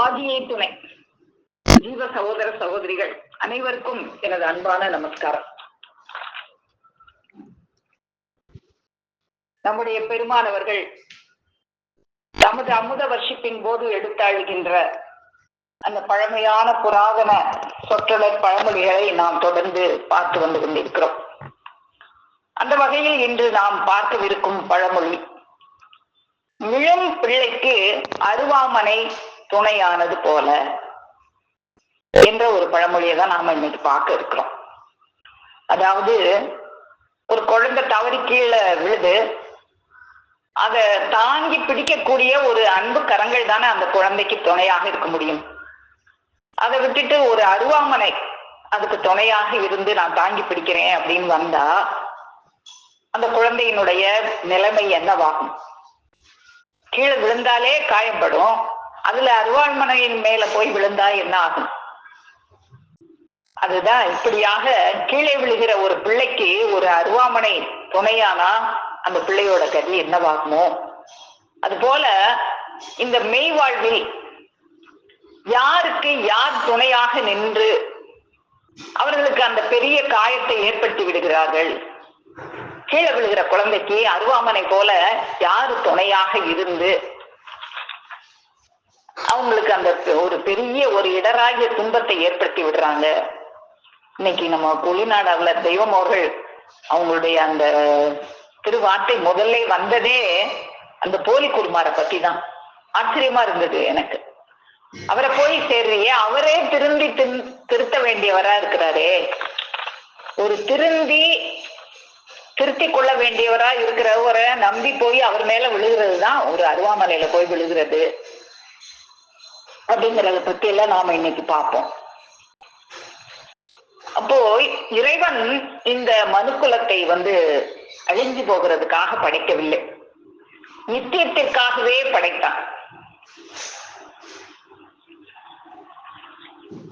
ஆதியே துணை ஜீவ சகோதர சகோதரிகள் அனைவருக்கும் எனது அன்பான நமஸ்காரம். நம்முடைய பெருமானவர்கள் நமது அமுத வர்ஷிப்பின் போது எடுத்தாழுகின்ற அந்த பழமையான புராதன சொற்றொடர் பழமொழிகளை நாம் தொடர்ந்து பார்த்து வந்து கொண்டிருக்கிறோம். அந்த வகையில் இன்று நாம் பார்க்கவிருக்கும் பழமொழி, இளம் பிள்ளைக்கு அருவாமனை துணையானது போல என்ற ஒரு பழமொழியை தான் நாம இன்னைக்கு பார்க்க இருக்கிறோம். அதாவது ஒரு குழந்தை தவறி கீழே விழுது, அதை தாங்கி பிடிக்கக்கூடிய ஒரு அன்பு கரங்கள் தானே அந்த குழந்தைக்கு துணையாக இருக்க முடியும். அதை விட்டுட்டு ஒரு அருவாமனை அதுக்கு துணையாக இருந்து நான் தாங்கி பிடிக்கிறேன் அப்படின்னு வந்தா அந்த குழந்தையினுடைய நிலைமை என்னவாகும்? கீழே விழுந்தாலே காயப்படும், அதுல அருவாமனையின் மேல போய் விழுந்தா என்ன ஆகும்? அதுதான் இப்படியாக கீழே விழுகிற ஒரு பிள்ளைக்கு ஒரு அருவாமனை துணையானா அந்த பிள்ளையோட கதி என்னவாகுமோ? அது போல இந்த மெய் வாழ்வில் யாருக்கு யார் துணையாக நின்று அவர்களுக்கு அந்த பெரிய காயத்தை ஏற்படுத்தி விடுகிறார்கள். கீழே விழுகிற குழந்தைக்கு அருவாமனை போல யாரு துணையாக இருந்து அவங்களுக்கு அந்த ஒரு பெரிய ஒரு இடராகிய துன்பத்தை ஏற்படுத்தி விடுறாங்க. இன்னைக்கு நம்ம குளிநாடாவில் தெய்வம் அவர்கள் அவங்களுடைய அந்த திருவார்த்தை முதல்ல வந்ததே அந்த போலி குருமாரை பத்தி தான். ஆச்சரியமா இருந்தது எனக்கு. அவரை போய் சேர்றியே, அவரே திருந்தி திருத்த வேண்டியவரா இருக்கிறாரே, ஒரு திருத்தி கொள்ள வேண்டியவரா இருக்கிறவரை நம்பி போய் அவர் மேல விழுகிறது தான் ஒரு அருவாமனையில போய் விழுகிறது அப்படிங்கிறத பத்தி எல்லாம் நாம இன்னைக்கு பார்ப்போம். அப்போ இறைவன் இந்த மனுக்குலத்தை அழிஞ்சு போகிறதுக்காக படைக்கவில்லை, நித்தியத்திற்காகவே படைத்தான்.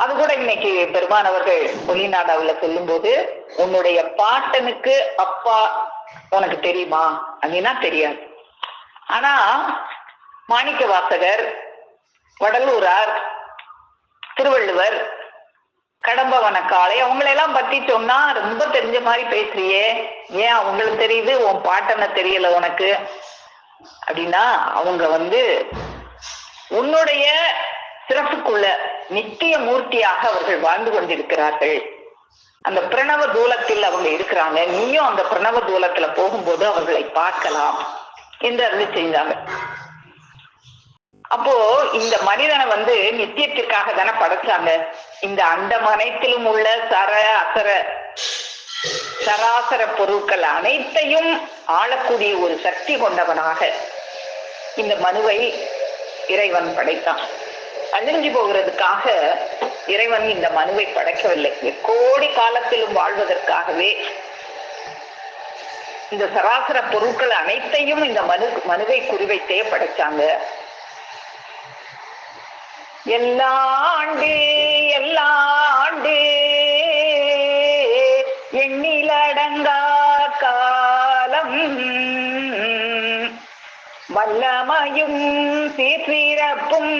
அது கூட இன்னைக்கு பெருமானவர்கள் ஒளிநாடாவில் சொல்லும் போது, உன்னுடைய பாட்டனுக்கு அப்பா உனக்கு தெரியுமா அப்படின்னா தெரியாது. ஆனா மாணிக்க வாசகர், வடலூரார், திருவள்ளுவர், கடம்பவனக்காளை அவங்களெல்லாம் பத்தி சொன்னா ரொம்ப தெரிஞ்ச மாதிரி பேசுறியே, ஏன் அவங்களுக்கு தெரியுது உன் பாட்டனை தெரியல உனக்கு அப்படின்னா, அவங்க உன்னுடைய சிறப்புக்குள்ள நித்திய மூர்த்தியாக அவர்கள் வாழ்ந்து கொண்டிருக்கிறார்கள். அந்த பிரணவ தூலத்தில் அவங்க இருக்கிறாங்க, நீயும் அந்த பிரணவ தூலத்துல போகும்போது அவர்களை பார்க்கலாம் என்று அருள் செஞ்சாங்க. அப்போ இந்த மனிதனை நித்தியத்திற்காக தானே படைச்சாங்க. இந்த அண்டமனைத்திலும் உள்ள சராசர பொருட்கள் அனைத்தையும் ஆளக்கூடிய ஒரு சக்தி கொண்டவனாக இந்த மனுவை இறைவன் படைத்தான். அழிஞ்சு போகிறதுக்காக இறைவன் இந்த மனுவை படைக்கவில்லை, கோடி காலத்திலும் வாழ்வதற்காகவே இந்த சராசர பொருட்கள் அனைத்தையும் இந்த மனுவை குறிவைத்தே படைச்சாங்க. எல்லா ஆண்டு எண்ணிலடங்கா காலம் வல்லமையும் சீர்சிறப்பும்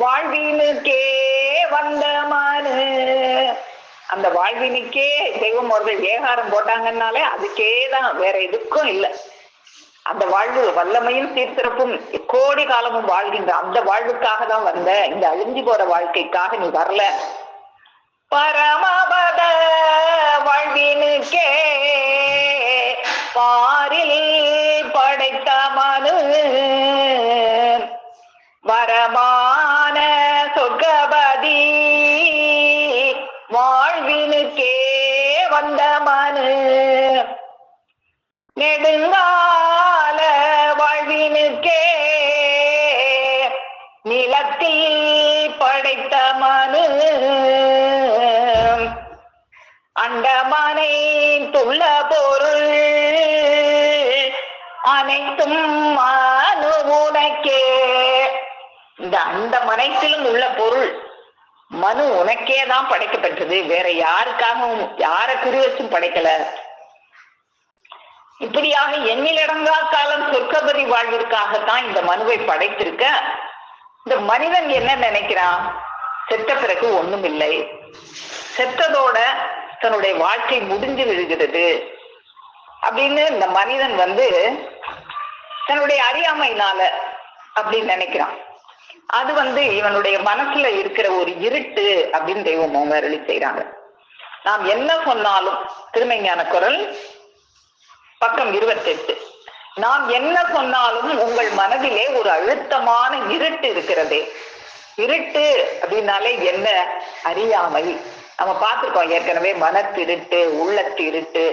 வாழ்வினுக்கே வந்த மனு. அந்த வாழ்வினுக்கே தெய்வம் அவர்கள் ஏகாரம் போட்டாங்கன்னாலே அதுக்கே தான், வேற எதுக்கும் இல்லை. அந்த வாழ்வு வல்லமையும் சீர்சிறப்பும் கோடி காலமும் வாழ்கின்ற அந்த வாழ்வுக்காக தான் வந்த, இந்த அழிஞ்சு போற வாழ்க்கைக்காக நீ வரல. பரமபத வாழ்வினுக்கே பாரில் படைத்த மனு வரமான சொர்க்கபதி வாழ்வினுக்கே வந்த மனு நெடுங்கால வாழ்வினுக்கே நிலத்தில் படைத்த மனு அண்டமனை துள்ள பொருள் அனைத்தும் மனு உனக்கே. இந்த அண்டமனைத்திலும் உள்ள பொருள் மனு உனக்கே தான் படைக்கப்பட்டது, வேற யாருக்காகவும் யாரை குறி வச்சும் படைக்கல. இப்படியாக எண்ணிலடங்கா காலம் சொர்க்கபதி வாழ்விற்காகத்தான் இந்த மனுவை படைத்திருக்க இந்த மனிதன் என்ன நினைக்கிறான்? செத்த பிறகு ஒண்ணும் இல்லை, செத்ததோட தன்னுடைய வாழ்க்கை முடிஞ்சு விடுகிறது அப்படின்னு இந்த மனிதன் தன்னுடைய அறியாமையினால அப்படின்னு நினைக்கிறான். அது இவனுடைய மனசுல இருக்கிற ஒரு இருட்டு அப்படின்னு தெய்வம் அவங்க அருளி செய்யறாங்க. நாம் என்ன சொன்னாலும், திருமைஞான குரல் பக்கம் 28, நாம் என்ன சொன்னாலும் உங்கள் மனதிலே ஒரு அழுத்தமான இருட்டு இருக்கிறதே. இருட்டு அப்படின்னாலே என்ன? அறியாமை. நம்ம பார்த்திருக்கோம் ஏற்கனவே, மனத்திருட்டு, உள்ளத்திருட்டு,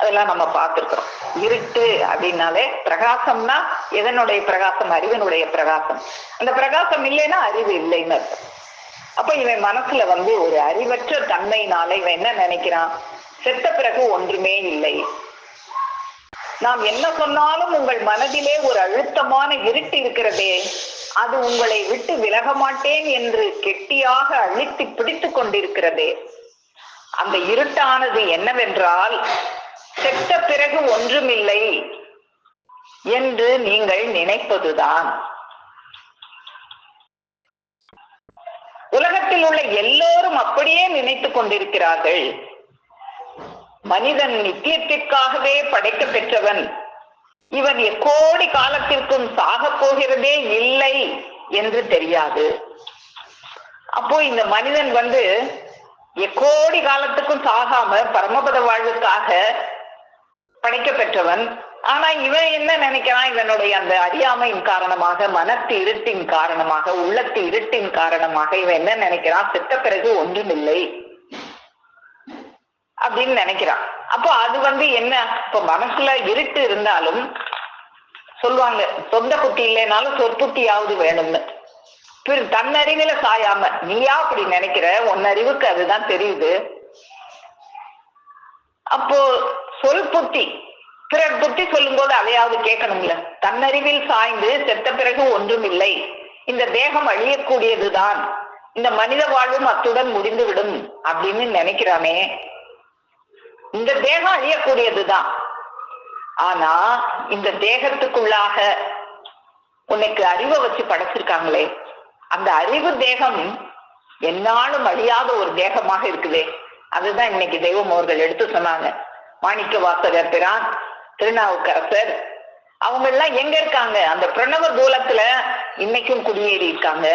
அதெல்லாம் நம்ம பார்த்திருக்கிறோம். இருட்டு அப்படின்னாலே பிரகாசம்னா எதனுடைய பிரகாசம்? அறிவினுடைய பிரகாசம். அந்த பிரகாசம் இல்லைன்னா அறிவு இல்லைன்னு அர்த்தம். அப்ப இவன் மனசுல ஒரு அறிவற்ற தன்மையினால இவன் என்ன நினைக்கிறான்? செத்த பிறகு ஒன்றுமே இல்லை. நாம் என்ன சொன்னாலும் உங்கள் மனதிலே ஒரு அழுத்தமான இருட்டு இருக்கிறதே, அது உங்களை விட்டு விலக மாட்டேன் என்று கெட்டியாக அழுத்தி பிடித்து கொண்டிருக்கிறதே. அந்த இருட்டானது என்னவென்றால், செத்த பிறகு ஒன்றுமில்லை என்று நீங்கள் நினைப்பதுதான். உலகத்தில் உள்ள எல்லோரும் அப்படியே நினைத்துக் கொண்டிருக்கிறார்கள். மனிதன் நித்தியத்திற்காகவே படைக்க பெற்றவன், இவன் எக்கோடி காலத்திற்கும் சாக போகிறதே இல்லை என்று தெரியாது. அப்போ இந்த மனிதன் எக்கோடி காலத்துக்கும் சாகாம பரமபத வாழ்வுக்காக படைக்க பெற்றவன். ஆனா இவன் என்ன நினைக்கிறான்? இவனுடைய அந்த அறியாமையின் காரணமாக, மனத்து இருட்டின் காரணமாக, உள்ளத்து இருட்டின் காரணமாக இவன் என்ன நினைக்கிறான்? செத்த பிறகு ஒன்றுமில்லை அப்படின்னு நினைக்கிறான். அப்போ அது என்ன? இப்ப மனசுல இருட்டு இருந்தாலும் சொல்லுவாங்க, சொந்த புத்தி இல்லைனாலும் சொற்புத்தியாவது வேணும்னு. தன்னறிவில சாயாம நீயா அப்படி நினைக்கிற, உன் அறிவுக்கு அதுதான் தெரியுது. அப்போ சொல் புத்தி, பிறர் புத்தி சொல்லும் போது அதையாவது கேட்கணும்ல. தன்னறிவில் சாய்ந்து செத்த பிறகு ஒன்றும் இல்லை, இந்த தேகம் அழியக்கூடியதுதான், இந்த மனித வாழ்வும் அத்துடன் முடிந்துவிடும் அப்படின்னு நினைக்கிறானே. இந்த தேகம் அழியக்கூடியதுதான், ஆனா இந்த தேகத்துக்குள்ளாக உனக்கு அறிவை வச்சு படைச்சிருக்காங்களே, அந்த அறிவு தேகம் என்னாலும் அழியாத ஒரு தேகமாக இருக்குதே. அதுதான் இன்னைக்கு தெய்வம் அவர்கள் எடுத்து சொன்னாங்க. மாணிக்க வாசகர் பிரான், திருநாவுக்கரசர், அவங்க எல்லாம் எங்க இருக்காங்க? அந்த பிரணவ தூலத்துல இன்னைக்கும் குடியேறி இருக்காங்க.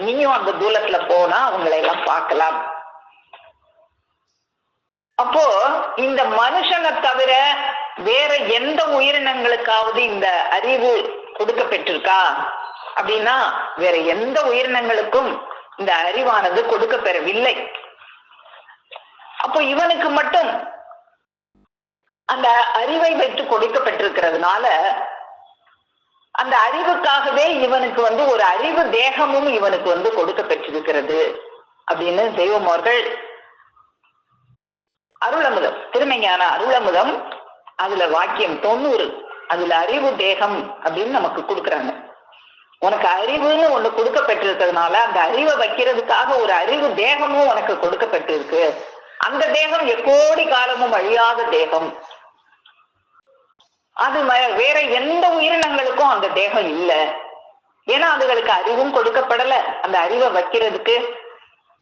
நீயும் அந்த தூலத்துல போனா அவங்களை எல்லாம் பார்க்கலாம். அப்போ இந்த மனுஷனை தவிர வேற எந்த உயிரினங்களுக்காவது இந்த அறிவு கொடுக்க பெற்றிருக்கா அப்படின்னா, வேற எந்த உயிரினங்களுக்கும் இந்த அறிவானது கொடுக்க பெறவில்லை. அப்போ இவனுக்கு மட்டும் அந்த அறிவை வைத்து கொடுக்கப்பட்டிருக்கிறதுனால, அந்த அறிவுக்காகவே இவனுக்கு ஒரு அறிவு தேகமும் இவனுக்கு கொடுக்க பெற்றிருக்கிறது அப்படின்னு தெய்வம் அவர்கள் அருளமுதம், திருமைஞான அருளமுதம், அதுல வாக்கியம் 90, அதுல அறிவு தேகம் அப்படின்னு நமக்கு கொடுக்குறாங்க. உனக்கு அறிவுன்னு ஒண்ணு கொடுக்க பெற்றிருக்கிறதுனால அந்த அறிவை வைக்கிறதுக்காக ஒரு அறிவு தேகமும் உனக்கு கொடுக்கப்பட்டிருக்கு. அந்த தேகம் எக்கோடி காலமும் அழியாத தேகம். அது வேற எந்த உயிரினங்களுக்கும் அந்த தேகம் இல்லை. ஏன்னா அதுகளுக்கு அறிவும் கொடுக்கப்படல. அந்த அறிவை வைக்கிறதுக்கு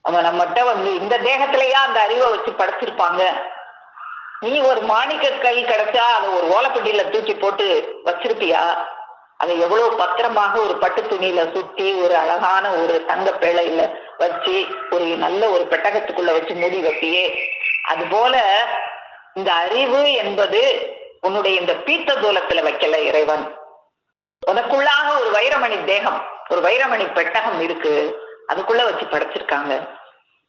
அவங்க நம்மகிட்ட இந்த தேகத்திலேயா அந்த அறிவை வச்சு படைச்சிருப்பாங்க? நீ ஒரு மாணிக்க கை கிடைச்சா அதை ஒரு ஓலைப்பட்டியில தூக்கி போட்டு வச்சிருப்பியா? அதை எவ்வளவு பத்திரமாக ஒரு பட்டு துணியில சுத்தி ஒரு அழகான ஒரு தங்க பேழையில வச்சு ஒரு நல்ல ஒரு பெட்டகத்துக்குள்ள வச்சு மூடி வைப்பியே. அது போல இந்த அறிவு என்பது உன்னுடைய இந்த பீத்த தூலத்துல வைக்கல இறைவன். உனக்குள்ளாக ஒரு வைரமணி தேகம், ஒரு வைரமணி பெட்டகம் இருக்கு, அதுக்குள்ள வச்சு படைச்சிருக்காங்க.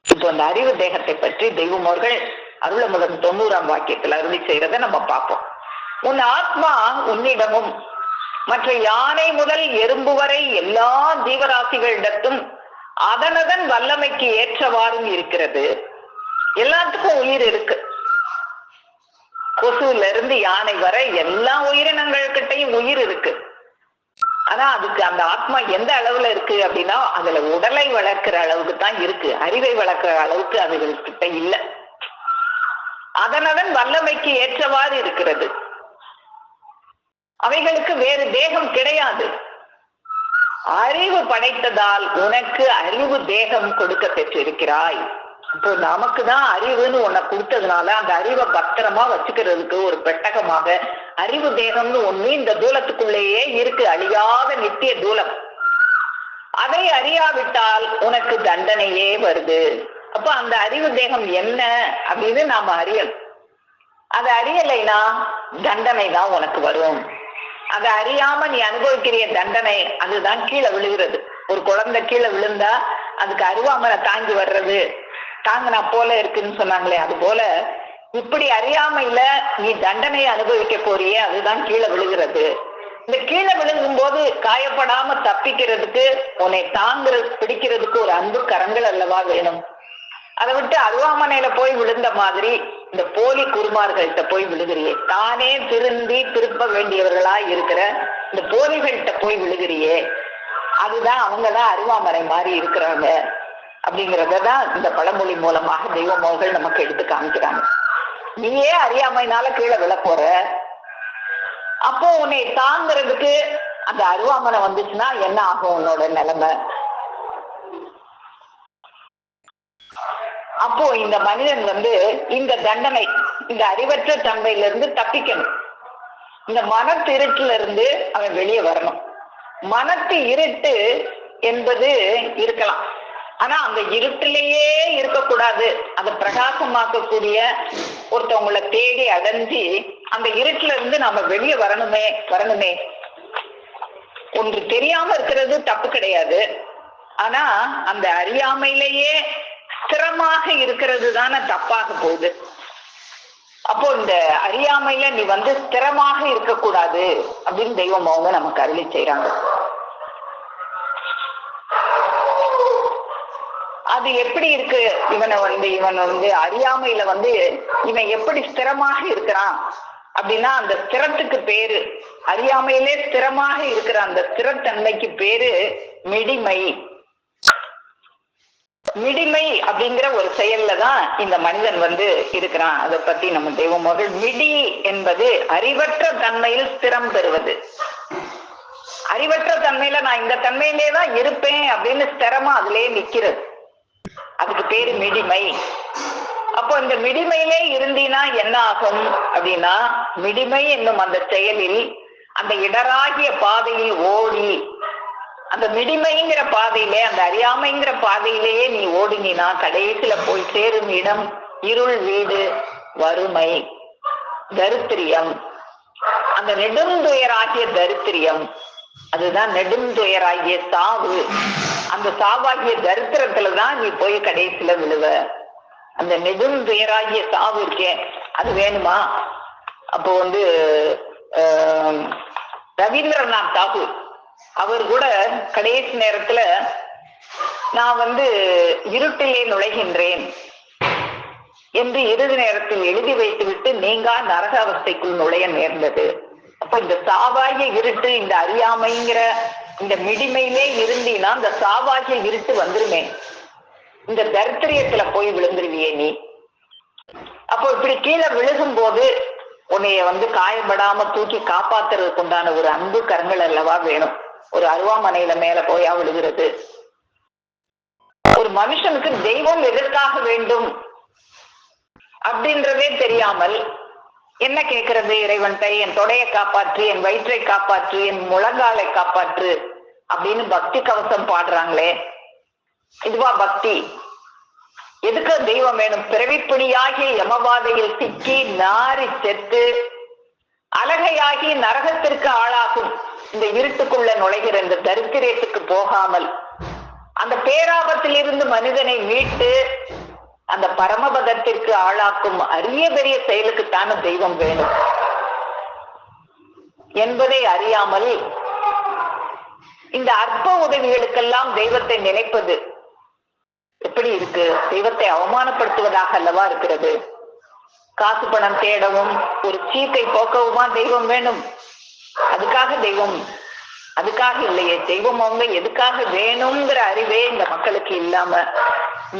இப்போ அந்த அறிவு தேகத்தை பற்றி தெய்வம் அவர்கள் அருளமுதம் 90ஆம் வாக்கியத்தில் அருளி செய்யறதை நம்ம பார்ப்போம். உன் ஆத்மா உன்னிடமும் மற்ற யானை முதல் எறும்பு வரை எல்லா ஜீவராசிகளிடத்தும் அதனதன் வல்லமைக்கு ஏற்றவாறும் இருக்கிறது. எல்லாத்துக்கும் உயிர் இருக்கு. கொசுல இருந்து யானை வரை எல்லா உயிரினங்கள்கிட்டையும் உயிர் இருக்கு. ஆனா அதுக்கு அந்த ஆத்மா எந்த அளவுல இருக்கு அப்படின்னா, அதுல உடலை வளர்க்கிற அளவுக்கு தான் இருக்கு, அறிவை வளர்க்கிற அளவுக்கு அதுகிட்ட இல்லை. அதனதன் வல்லமைக்கு ஏற்றவாறு இருக்கிறது. அவைகளுக்கு வேறு தேகம் கிடையாது. அறிவு படைத்ததால் உனக்கு அறிவு தேகம் கொடுக்க பெற்றிருக்கிறாய். இப்போ நமக்குதான் அறிவுன்னு உன்னை கொடுத்ததுனால அந்த அறிவை பத்திரமா வச்சுக்கிறதுக்கு ஒரு பெட்டகமாக அறிவு தேகம்னு ஒண்ணு இந்த தூலத்துக்குள்ளேயே இருக்கு, அழியாத நித்திய தூலம். அதை அறியாவிட்டால் உனக்கு தண்டனையே வருது. அப்ப அந்த அறிவு தேகம் என்ன அப்படின்னு நாம அறியணும். அதை அறியலைன்னா தண்டனை தான் உனக்கு வரும். அதை அறியாம நீ அனுபவிக்கிற தண்டனை அதுதான் கீழே விழுகிறது. ஒரு குழந்தை கீழே விழுந்தா அதுக்கு அருவாமனை தாங்கி வர்றது தாங்கினா போல இருக்குன்னு சொன்னாங்களே, அது போல இப்படி அறியாமையில நீ தண்டனையை அனுபவிக்க போறியே, அதுதான் கீழே விழுகிறது. இந்த கீழே விழுங்கும் போது காயப்படாம தப்பிக்கிறதுக்கு உன்னை பிடிக்கிறதுக்கு ஒரு அன்பு கரங்கள் அல்லவா வேணும். அதை விட்டு அருவாமனையில போய் விழுந்த மாதிரி இந்த போலி குருமார்கள்ட்ட போய் விழுகிறியே, தானே திருப்ப வேண்டியவர்களா இருக்கிற இந்த போலிகள்கிட்ட போய் விழுகிறியே, அதுதான் அவங்கதான் அருவாமனை மாதிரி இருக்கிறாங்க அப்படிங்கிறதான் இந்த பழமொழி மூலமாக தெய்வ மோகங்கள் நமக்கு எடுத்து காமிக்கிறாங்க. நீயே அறியாமைனால கீழே விழ போற, அப்போ உன்னை தாங்கிறதுக்கு அந்த அருவாமனை வந்துச்சுன்னா என்ன ஆகும் உன்னோட நிலைமை? அப்போ இந்த மனிதன் இந்த தண்டனை, இந்த அறிவற்ற தன்மையிலிருந்து தப்பிக்கணும். இந்த மனத்து இருட்டுல இருந்து அவன் வெளியே வரணும். மனத்து இருட்டு என்பது இருக்கலாம், ஆனா அந்த இருட்டிலேயே இருக்கக்கூடாது. அதை பிரகாசமாக்கக்கூடிய ஒருத்தவங்களை தேடி அடைஞ்சு அந்த இருட்டுல இருந்து நாம வெளியே வரணுமே. ஒன்று தெரியாம இருக்கிறது தப்பு கிடையாது, ஆனா அந்த அறியாமையிலேயே ஸ்திரமாக இருக்கிறது தானே தப்பாக போகுது. அப்போ இந்த அறியாமையில நீ ஸ்திரமாக இருக்கக்கூடாது அப்படின்னு தெய்வம் அவங்க நமக்கு அருளி செய்யறாங்க. அது எப்படி இருக்கு? இவன் அறியாமையில இவன் எப்படி ஸ்திரமாக இருக்கிறான் அப்படின்னா, அந்த ஸ்திரத்துக்கு பேரு, அறியாமையிலே ஸ்திரமாக இருக்கிற அந்த ஸ்திரத்தன்மைக்கு பேரு மிடிமை. மிடிமை அப்படிங்கிற ஒரு செயல்ல தான் இந்த மனிதன் இருக்கிறான். அதை பத்தி நம்ம தெய்வமோர்கள், மிடி என்பது அறிவற்ற தன்மையில் ஸ்திரம் பெறுவது. அறிவற்ற தன்மையில நான் இந்த தன்மையிலே தான் இருப்பேன் அப்படின்னு ஸ்திரமா அதுலயே நிக்கிறது, அதுக்கு பேரு மிடிமை. அப்போ இந்த மிடிமையிலே இருந்தீனா என்ன ஆகும் அப்படின்னா, மிடிமை என்னும் அந்த செயலில் அந்த இடராகிய பாதையில் ஓடி, அந்த மிடிமைங்கிற பாதையிலே, அந்த அறியாமைங்கிற பாதையிலேயே நீ ஓடினா கடைசியில போய் சேரும் இடம் இருள், வீடு, வறுமை, தரித்திரியம். அந்த நெடுந்துயராகிய தரித்திரியம், அதுதான் நெடுந்துயராகிய சாவு. அந்த சாவாகிய தரித்திரத்துலதான் நீ போய் கடைசியில விழுவ. அந்த நெடுந்துயராகிய சாவு இருக்கே, அது வேணுமா? அப்போ ரவீந்திரநாத் தாகூர் அவர் கூட கடைசி நேரத்துல நான் இருட்டிலே நுழைகின்றேன் என்று இறுதி நேரத்தில் எழுதி வைத்து விட்டு நீங்கா நரக அவஸ்தைக்குள் நுழைய நேர்ந்தது. அப்ப இந்த சாவாகிய இருட்டு, இந்த அறியாமைங்கிற இந்த மிடிமையிலே இருந்தீன்னா அந்த சாவாகிய இருட்டு வந்துருமே, இந்த தரித்திரியத்துல போய் விழுந்துருவியே நீ. அப்போ இப்படி கீழே விழுகும் போது உன்னைய காயப்படாம தூக்கி காப்பாத்துறதுக்கு உண்டான ஒரு அன்பு கரங்கள் அல்லவா வேணும். ஒரு அருவாமனையில மேல போயா விழுகிறது. ஒரு மனுஷனுக்கு தெய்வம் எதற்காக வேண்டும் அப்படின்றதே தெரியாமல் என்ன கேட்கறது இறைவன்கிட்ட? என் தொடையை காப்பாற்று, என் வயிற்றை காப்பாற்று, என் முழங்காலை காப்பாற்று அப்படின்னு பக்தி கவசம் பாடுறாங்களே, இதுவா பக்தி? எதுக்கு தெய்வம் வேணும்? பிறவிப்பிணியாகி யமபாதையில் சிக்கி நாரி செத்து அழகையாகி நரகத்திற்கு ஆளாகும் இந்த இருட்டுக்குள்ள நுழைகிற இந்த தரித்திரத்துக்கு போகாமல் அந்த பேராபத்திலிருந்து மனிதனை மீட்டு அந்த பரமபதத்திற்கு ஆளாக்கும் அரிய பெரிய செயலுக்குத்தான தெய்வம் வேணும் என்பதை அறியாமல் இந்த அற்ப உதவிகளுக்கெல்லாம் தெய்வத்தை நினைப்பது எப்படி இருக்கு? தெய்வத்தை அவமானப்படுத்துவதாக அல்லவா இருக்கிறது. காசு பணம் தேடவும் ஒரு சீக்கை போக்கவுமா தெய்வம் வேணும்? அதுக்காக இல்லையே. தெய்வம் அவங்க எதுக்காக வேணுங்கிற அறிவே இந்த மக்களுக்கு இல்லாம,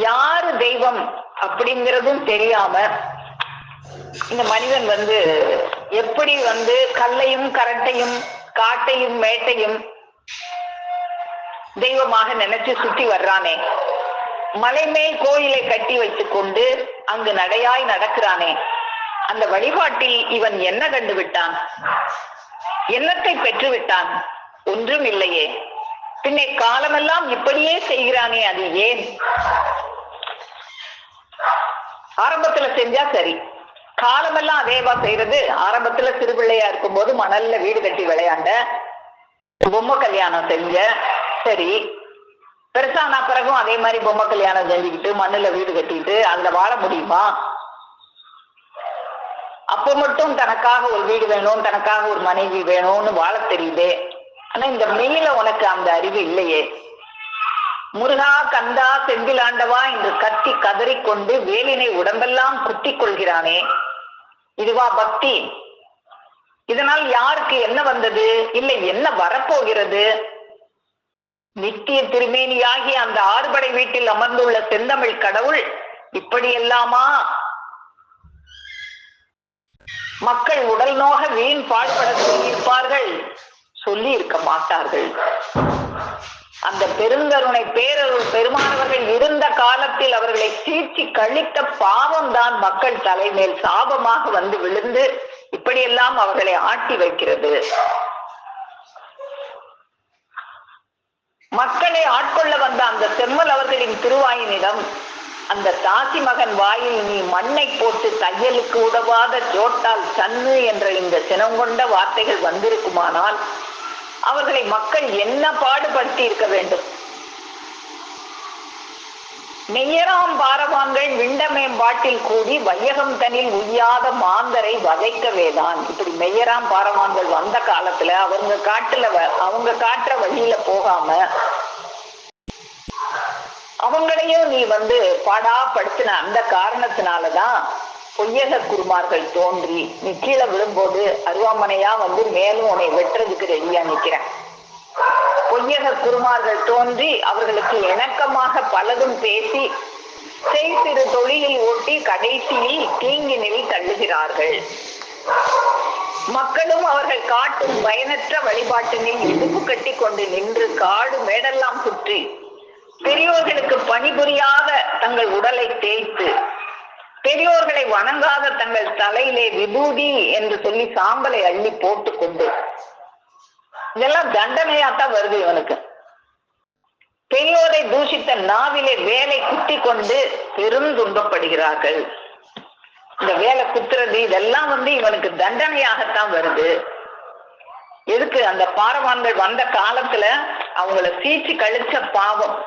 யாரு தெய்வம் அப்படிங்கிறதும் தெரியாம இந்த மனிதன் எப்படி கல்லையும் கரட்டையும் காட்டையும் மேட்டையும் தெய்வமாக நினைச்சு சுத்தி வர்றானே, மலை மேல் கோயிலை கட்டி வைத்துக் கொண்டு அங்கு நடையாய் நடக்கிறானே, அந்த வழிபாட்டில் இவன் என்ன கண்டு விட்டான்? என்னத்தை பெற்று விட்டான்? ஒன்றும் இல்லையே. பின்னே காலமெல்லாம் இப்படியே செய்கிறானே, அது ஏன்? ஆரம்பத்துல செஞ்சா சரி, காலமெல்லாம் அதேவா செய்யறது. ஆரம்பத்துல சிறுபிள்ளையா இருக்கும் போது மணல்ல வீடு கட்டி விளையாண்ட, பொம்மை கல்யாணம் செஞ்ச, சரி. பெருசான பிறகும் அதே மாதிரி பொம்மை கல்யாணம் செஞ்சுக்கிட்டு மண்ணுல வீடு கட்டிட்டு அதுல வாழ முடியுமா? அப்ப மட்டும் தனக்காக ஒரு வீடு வேணும், தனக்காக ஒரு மனைவி வேணும்னு வாழ தெரியுதே. ஆனா இந்த மெயில உனக்கு அந்த அறிவு இல்லையே. முருகா, கந்தா, செந்திலாண்டவா என்று கத்தி கதறிக்கொண்டு வேலினை உடம்பெல்லாம் குத்தி கொள்கிறானே, இதுவா பக்தி? இதனால் யாருக்கு என்ன வந்தது? இல்லை, என்ன வரப்போகிறது? நித்திய திருமேனியாகி அந்த ஆறுபடை வீட்டில் அமர்ந்துள்ள செந்தமிழ் கடவுள் இப்படியெல்லாமா மக்கள் உடல் நோக வீண் பாடுபட சொல்லியிருப்பார்கள்? சொல்லி இருக்க மாட்டார்கள். அந்த பெருங்கருணை பேரருள் பெருமானவர்கள் இருந்த காலத்தில் அவர்களை சீச்சி கழித்த பாவம் தான் மக்கள் தலைமேல் சாபமாக வந்து விழுந்து இப்படியெல்லாம் அவர்களை ஆட்டி வைக்கிறது. மக்களை ஆட்கொள்ள வந்த அந்த செம்மல் அவர்களின் திருவாயினிடம் அந்த தாசி மகன் வாயில் நீ மண்ணை போட்டு தையலுக்கு உதவாத ஜோட்டால் சன்னு என்ற இந்த சினங்கொண்ட வார்த்தைகள் வந்திருக்குமானால் அவர்களை மக்கள் என்ன பாடுபடுத்தி இருக்க வேண்டும்? மெய்யராம் பாரவான்கள் விண்டமேம்பாட்டில் கூடி வையகம் தனில் உய்யாத மாந்தரை வதைக்கவேதான். இப்படி மெய்யராம் பாரவான்கள் வந்த காலத்துல அவங்க காட்டுற வழியில போகாம அவங்களையும் நீ பாடாப்படுத்தின அந்த காரணத்தினாலதான் பொய்யக குருமார்கள் தோன்றி நீ கீழே விழும்போது அருவாமனையா மேலும் உன்னை வெட்டுறதுக்கு ரெடியா நிக்கிறேன். பொய்யக குருமார்கள் தோன்றி அவர்களுக்கு இணக்கமாக பலதும் பேசி சிறு தொழிலில் ஓட்டி கடைசியில் தீங்கினில் தள்ளுகிறார்கள். மக்களும் அவர்கள் காட்டும் பயனற்ற வழிபாட்டினில் இடுப்பு கட்டி கொண்டு நின்று காடு மேடெல்லாம் சுற்றி பெரியோர்களுக்கு பணிபுரியாத தங்கள் உடலை தேய்த்து பெரியோர்களை வணங்காத தங்கள் தலையிலே விபூதி என்று சொல்லி சாம்பலை அள்ளி போட்டுக்கொண்டு இதெல்லாம் தண்டனையாத்தான் வருது இவனுக்கு. பெரியோரை தூஷித்த நாவிலே வேலை குத்தி கொண்டு பெருந்துன்பப்படுகிறார்கள். இந்த வேலை குத்துறது இதெல்லாம் இவனுக்கு தண்டனையாகத்தான் வருது. எதுக்கு? அந்த பாரவான்கள் வந்த காலத்துல அவங்கள சீச்சு கழிச்ச பாவம்.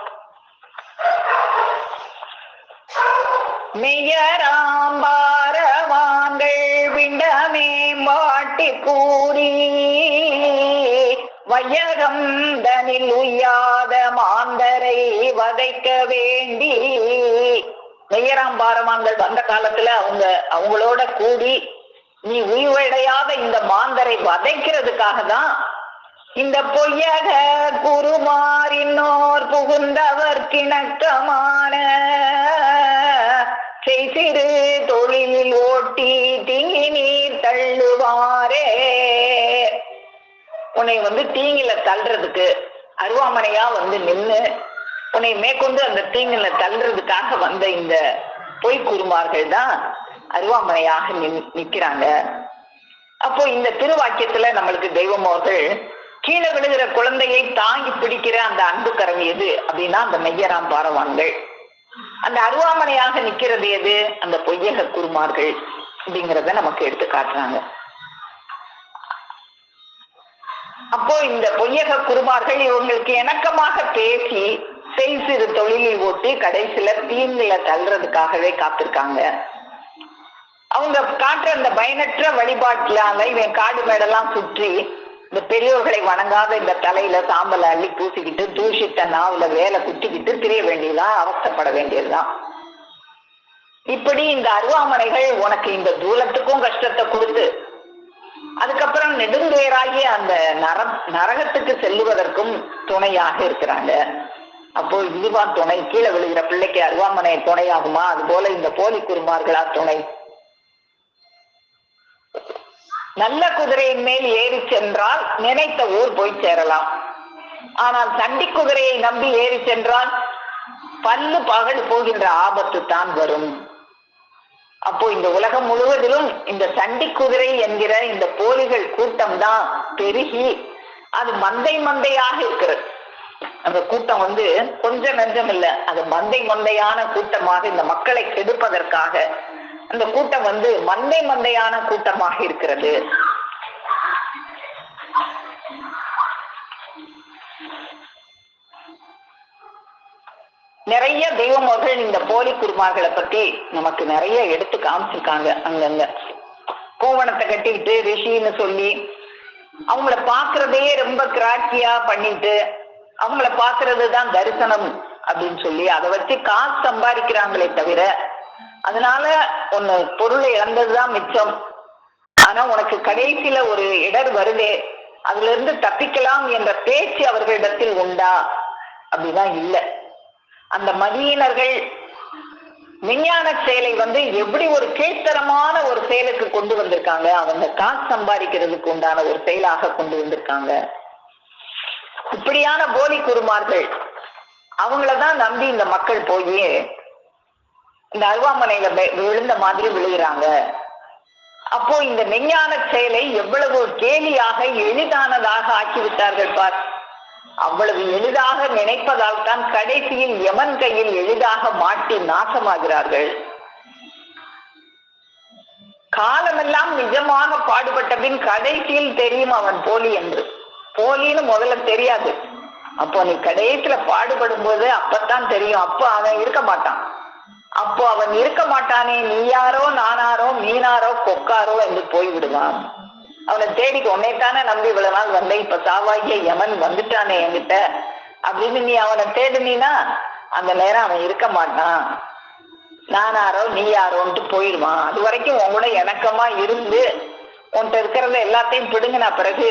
மெய்யராம்பாரவான்கள் விண்டமே மாட்டி கூறி வையகம் தனில் உய்யாத மாந்தரை வதைக்க வேண்டி. மெய்யராம்பாரவான்கள் வந்த காலத்துல அவங்களோட கூடி நீ உய்வடையாத இந்த மாந்தரை வதைக்கிறதுக்காக தான் இந்த பொய்யக குருமார் இன்னோர் புகுந்தவர் கிணக்கமான சிறு தொழிலில் ஓட்டி தீங்கி நீர் தள்ளுவாரே. உன்னை தீங்கில தள்ளுறதுக்கு அருவாமனையா நின்னு உன்னை மேற்கொண்டு அந்த தீங்கில தள்ளுறதுக்காக வந்த இந்த பொய் குருமார்கள் தான் அருவாமனையாக நிக்கிறாங்க. அப்போ இந்த திருவாக்கியத்துல நம்மளுக்கு தெய்வம் அவர்கள் கீழே விழுகிற குழந்தையை தாங்கி பிடிக்கிற அந்த அன்பு கரம் எது அப்படின்னா அந்த மெய்யராம் பாரவான்கள். அந்த அருவாமனையாக நிக்கிறது எது? அந்த பொய்யக குருமார்கள் அப்படிங்கிறத நமக்கு எடுத்து காட்டுறாங்க. அப்போ இந்த பொய்யக குருமார்கள் இவங்களுக்கு இணக்கமாக பேசி சிறு தொழிலில் ஓட்டி கடைசியில தீங்குல தள்ளுறதுக்காகவே காத்திருக்காங்க. அவங்க காட்டுற அந்த பயனற்ற வழிபாட்டுலாங்க இவன் காடு மேடெல்லாம் சுற்றி இந்த பெரியோர்களை வணங்காத இந்த தலையில சாம்பலை அள்ளி பூசிக்கிட்டு தூஷித்த நாவுல வேலை குத்திக்கிட்டு திரிய வேண்டியதுதான், அவஸ்தப்பட வேண்டியதுதான். இப்படி இந்த அருவாமனைகள் உனக்கு இந்த தூலத்துக்கும் கஷ்டத்தை கொடுத்து அதுக்கப்புறம் நெடுந்துயராகி அந்த நரகத்துக்கு செல்லுவதற்கும் துணையாக இருக்கிறாங்க. அப்போ இதுவா துணை? கீழே விழுகிற பிள்ளைக்கு அருவாமனை துணையாகுமா? அது போல இந்த போலி குருமார்களா துணை? நல்ல குதிரையின் மேல் ஏறி சென்றால் நினைத்த ஊர் போய் சேரலாம். ஆனால் சண்டி குதிரையை நம்பி ஏறி சென்றால் பல்லு பகல் போகின்ற ஆபத்து தான் வரும். அப்போ இந்த உலகம் முழுவதிலும் இந்த சண்டி குதிரை என்கிற இந்த போலிகள் கூட்டம் தான் பெருகி அது மந்தை மந்தையாக இருக்கிறது. அந்த கூட்டம் கொஞ்சம் நஞ்சம் இல்ல, அது மந்தை மந்தையான கூட்டமாக இந்த மக்களை கெடுப்பதற்காக அந்த கூட்டம் மந்தை மந்தையான கூட்டமாக இருக்கிறது. நிறைய தெய்வமர்கள் இந்த போலி குருமார்களை பத்தி நமக்கு நிறைய எடுத்து காமிச்சிருக்காங்க. அங்கங்க கோவணத்தை கட்டிக்கிட்டு ரிஷின்னு சொல்லி அவங்கள பாக்குறதையே ரொம்ப கிராக்கியா பண்ணிட்டு அவங்கள பாக்குறதுதான் தரிசனம் அப்படின்னு சொல்லி அதை வச்சு காசு சம்பாதிக்கிறாங்களே தவிர அதனால ஒன்னு பொருளை இழந்ததுதான் மிச்சம். ஆனா உனக்கு கடைசியில ஒரு இடர் வருதே, அதுல இருந்து தப்பிக்கலாம் என்ற பேச்சு அவர்களிடத்தில் உண்டா அப்படிதான் இல்லை. அந்த மதியினர்கள் விஞ்ஞான செயலை எப்படி ஒரு கீழ்த்தரமான ஒரு செயலுக்கு கொண்டு வந்திருக்காங்க. அவங்க காசு சம்பாதிக்கிறதுக்கு உண்டான ஒரு செயலாக கொண்டு வந்திருக்காங்க. இப்படியான போலி குருமார்கள் அவங்களதான் நம்பி இந்த மக்கள் போய் இந்த அருவாமனையில விழுந்த மாதிரி விழுகிறாங்க. அப்போ இந்த விஞ்ஞான செயலை எவ்வளவு கேலியாக எளிதானதாக ஆக்கிவிட்டார்கள் பார். அவ்வளவு எளிதாக நினைப்பதால் தான் கடைசியில் யமன் கையில் எளிதாக மாட்டி நாசமாகிறார்கள். காலமெல்லாம் நிஜமாக பாடுபட்ட பின் கடைசியில் தெரியும் அவன் போலி என்று. போலின்னு முதல்ல தெரியாது. அப்போ நீ கடைசியில பாடுபடும் போது அப்பத்தான் தெரியும். அப்போ அவன் இருக்க மாட்டான். அப்போ அவன் இருக்க மாட்டானே, நீயாரோ நானாரோ மீனாரோ கொக்காரோ என்று போய்விடுவான். அவனை தேடிக்கு உன்னைத்தானே நம்பி இவ்வளவு நாள் வந்தேன், இப்ப சாவாகிய யமன் வந்துட்டானே என்கிட்ட அப்படின்னு நீ அவனை தேடுனீனா அந்த நேரம் அவன் இருக்க மாட்டான். நானாரோ நீ யாரோன்ட்டு போயிடுவான். அது வரைக்கும் உன் கூட இணக்கமா இருந்து உன்கிட்ட இருக்கிறத எல்லாத்தையும் பிடுங்கின பிறகு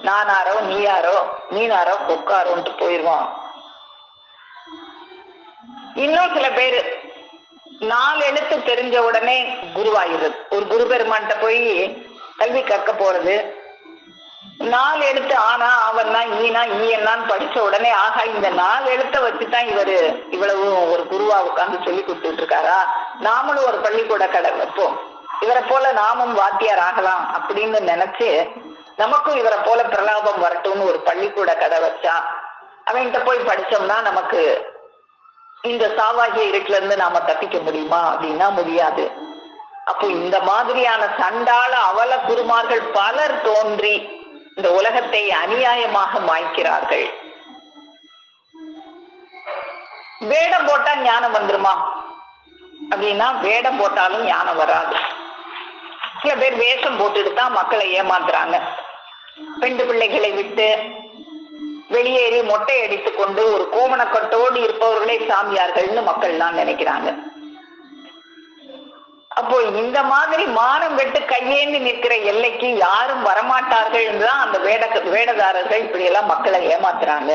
நானாரோ நீயாரோ மீனாரோ கொக்காரோன்ட்டு போயிடுவான். இன்னும் சில பேரு 4 எழுத்து தெரிஞ்ச உடனே குருவாயிருது. ஒரு குரு பெருமான்கிட்ட போய் கல்வி கற்க போறது, 4 எழுத்து ஆனா அவன்னா ஈனா ஈ என்னான்னு படிச்ச உடனே ஆகா இந்த 4 எழுத்தை வச்சுதான் இவரு இவ்வளவு ஒரு குருவா உட்கார்ந்து சொல்லி கொடுத்துட்டு இருக்காரா, நாமளும் ஒரு பள்ளிக்கூட கடை வைப்போம், இவரை போல நாமும் வாத்தியார் ஆகலாம் அப்படின்னு நினைச்சு நமக்கும் இவரை போல பிரலாபம் வரட்டும்னு ஒரு பள்ளிக்கூட கடை வச்சா அவன்கிட்ட போய் படிச்சோம்னா நமக்கு இந்த சாவாகிய இருட்டுல இருந்து நாம தப்பிக்க முடியுமா அப்படின்னா முடியாது. அப்போ இந்த மாதிரியான சண்டாள அவல குருமார்கள் பலர் தோன்றி இந்த உலகத்தை அநியாயமாக மாய்க்கிறார்கள். வேடம் போட்டா ஞானம் வந்துருமா அப்படின்னா வேடம் போட்டாலும் ஞானம் வராது. சில பேர் வேஷம் போட்டுட்டு தான் மக்களை ஏமாத்துறாங்க. பெண்டு பிள்ளைகளை விட்டு வெளியேறி மொட்டை அடித்துக் கொண்டு ஒரு கோமணக்கட்டோடு இருப்பவர்களே சாமியார்கள்னு மக்கள் எல்லாம் நினைக்கிறாங்க. அப்போ இந்த மாதிரி மானம் வெட்டு கையேந்தி நிற்கிற எல்லைக்கு யாரும் வரமாட்டார்கள் என்றுதான் அந்த வேடதாரர்கள் இப்படி எல்லாம் மக்களை ஏமாத்துறாங்க.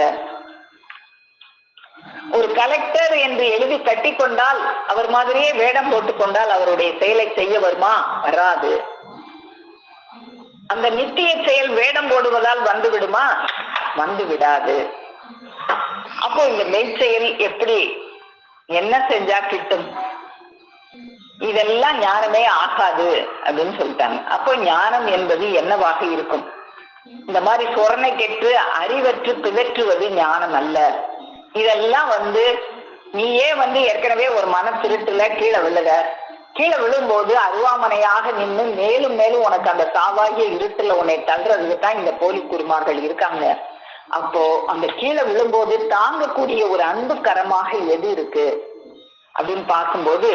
ஒரு கலெக்டர் என்று எழுதி கட்டி கொண்டால் அவர் மாதிரியே வேடம் போட்டுக் கொண்டால் அவருடைய செயலை செய்ய வருமா? வராது. அந்த நித்திய செயல் வேடம் போடுவதால் வந்து விடுமா? வந்து விடாது. அப்போ இந்த மெய்ச்செயல் எப்படி என்ன செஞ்சா கிட்டும்? இதெல்லாம் ஞானமே ஆகாது அப்படின்னு சொல்லிட்டாங்க. அப்போ ஞானம் என்பது என்னவாக இருக்கும்? இந்த மாதிரி சொரணை கெட்டு அறிவற்று பிதற்றுவது ஞானம் அல்ல. இதெல்லாம் நீயே ஏற்கனவே ஒரு மன திருட்டுல கீழே விழுக, கீழே விழும்போது அருவாமனையாக நின்று மேலும் மேலும் உனக்கு அந்த சாவாகிய இருட்டுல உன்னை தள்ளுறதுக்கு தான் இந்த போலி குருமார்கள் இருக்காங்க. அப்போ அந்த கீழே விழும்போது தாங்கக்கூடிய ஒரு அன்பு கரமாக எது இருக்கு அப்படின்னு பார்க்கும்போது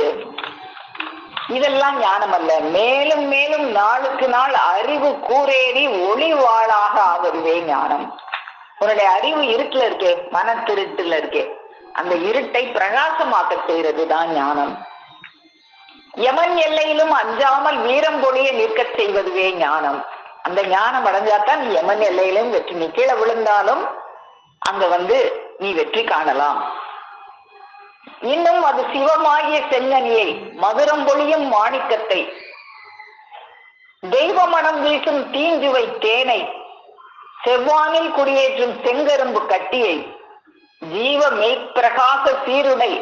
இதெல்லாம் ஞானம் அல்ல. மேலும் மேலும் நாளுக்கு நாள் அறிவு கூரேறி ஒளிவாளாக ஆவதுவே ஞானம். உன்னுடைய அறிவு இருட்டுல இருக்கே, மன திருட்டுல இருக்கே, அந்த இருட்டை பிரகாசமாக்க செய்யறது தான் ஞானம். யமன் எல்லையிலும் அஞ்சாமல் வீரம் பொழிய நிற்க செய்வதுவே ஞானம். அந்த ஞானம் அடைஞ்சாத்தான் நீ யமன் எல்லையிலும் வெற்றி. நீ கீழே விழுந்தாலும் அங்க நீ வெற்றி காணலாம். இன்னும் அது சிவமாகிய செங்கனியை, மதுரம் பொழியும் மாணிக்கத்தை, தெய்வ மனம் வீசும் தீஞ்சுவை தேனை, செவ்வானில் குடியேற்றும் செங்கரும்பு கட்டியை, ஜீவ மெய்ப்பிரகாச சீருடை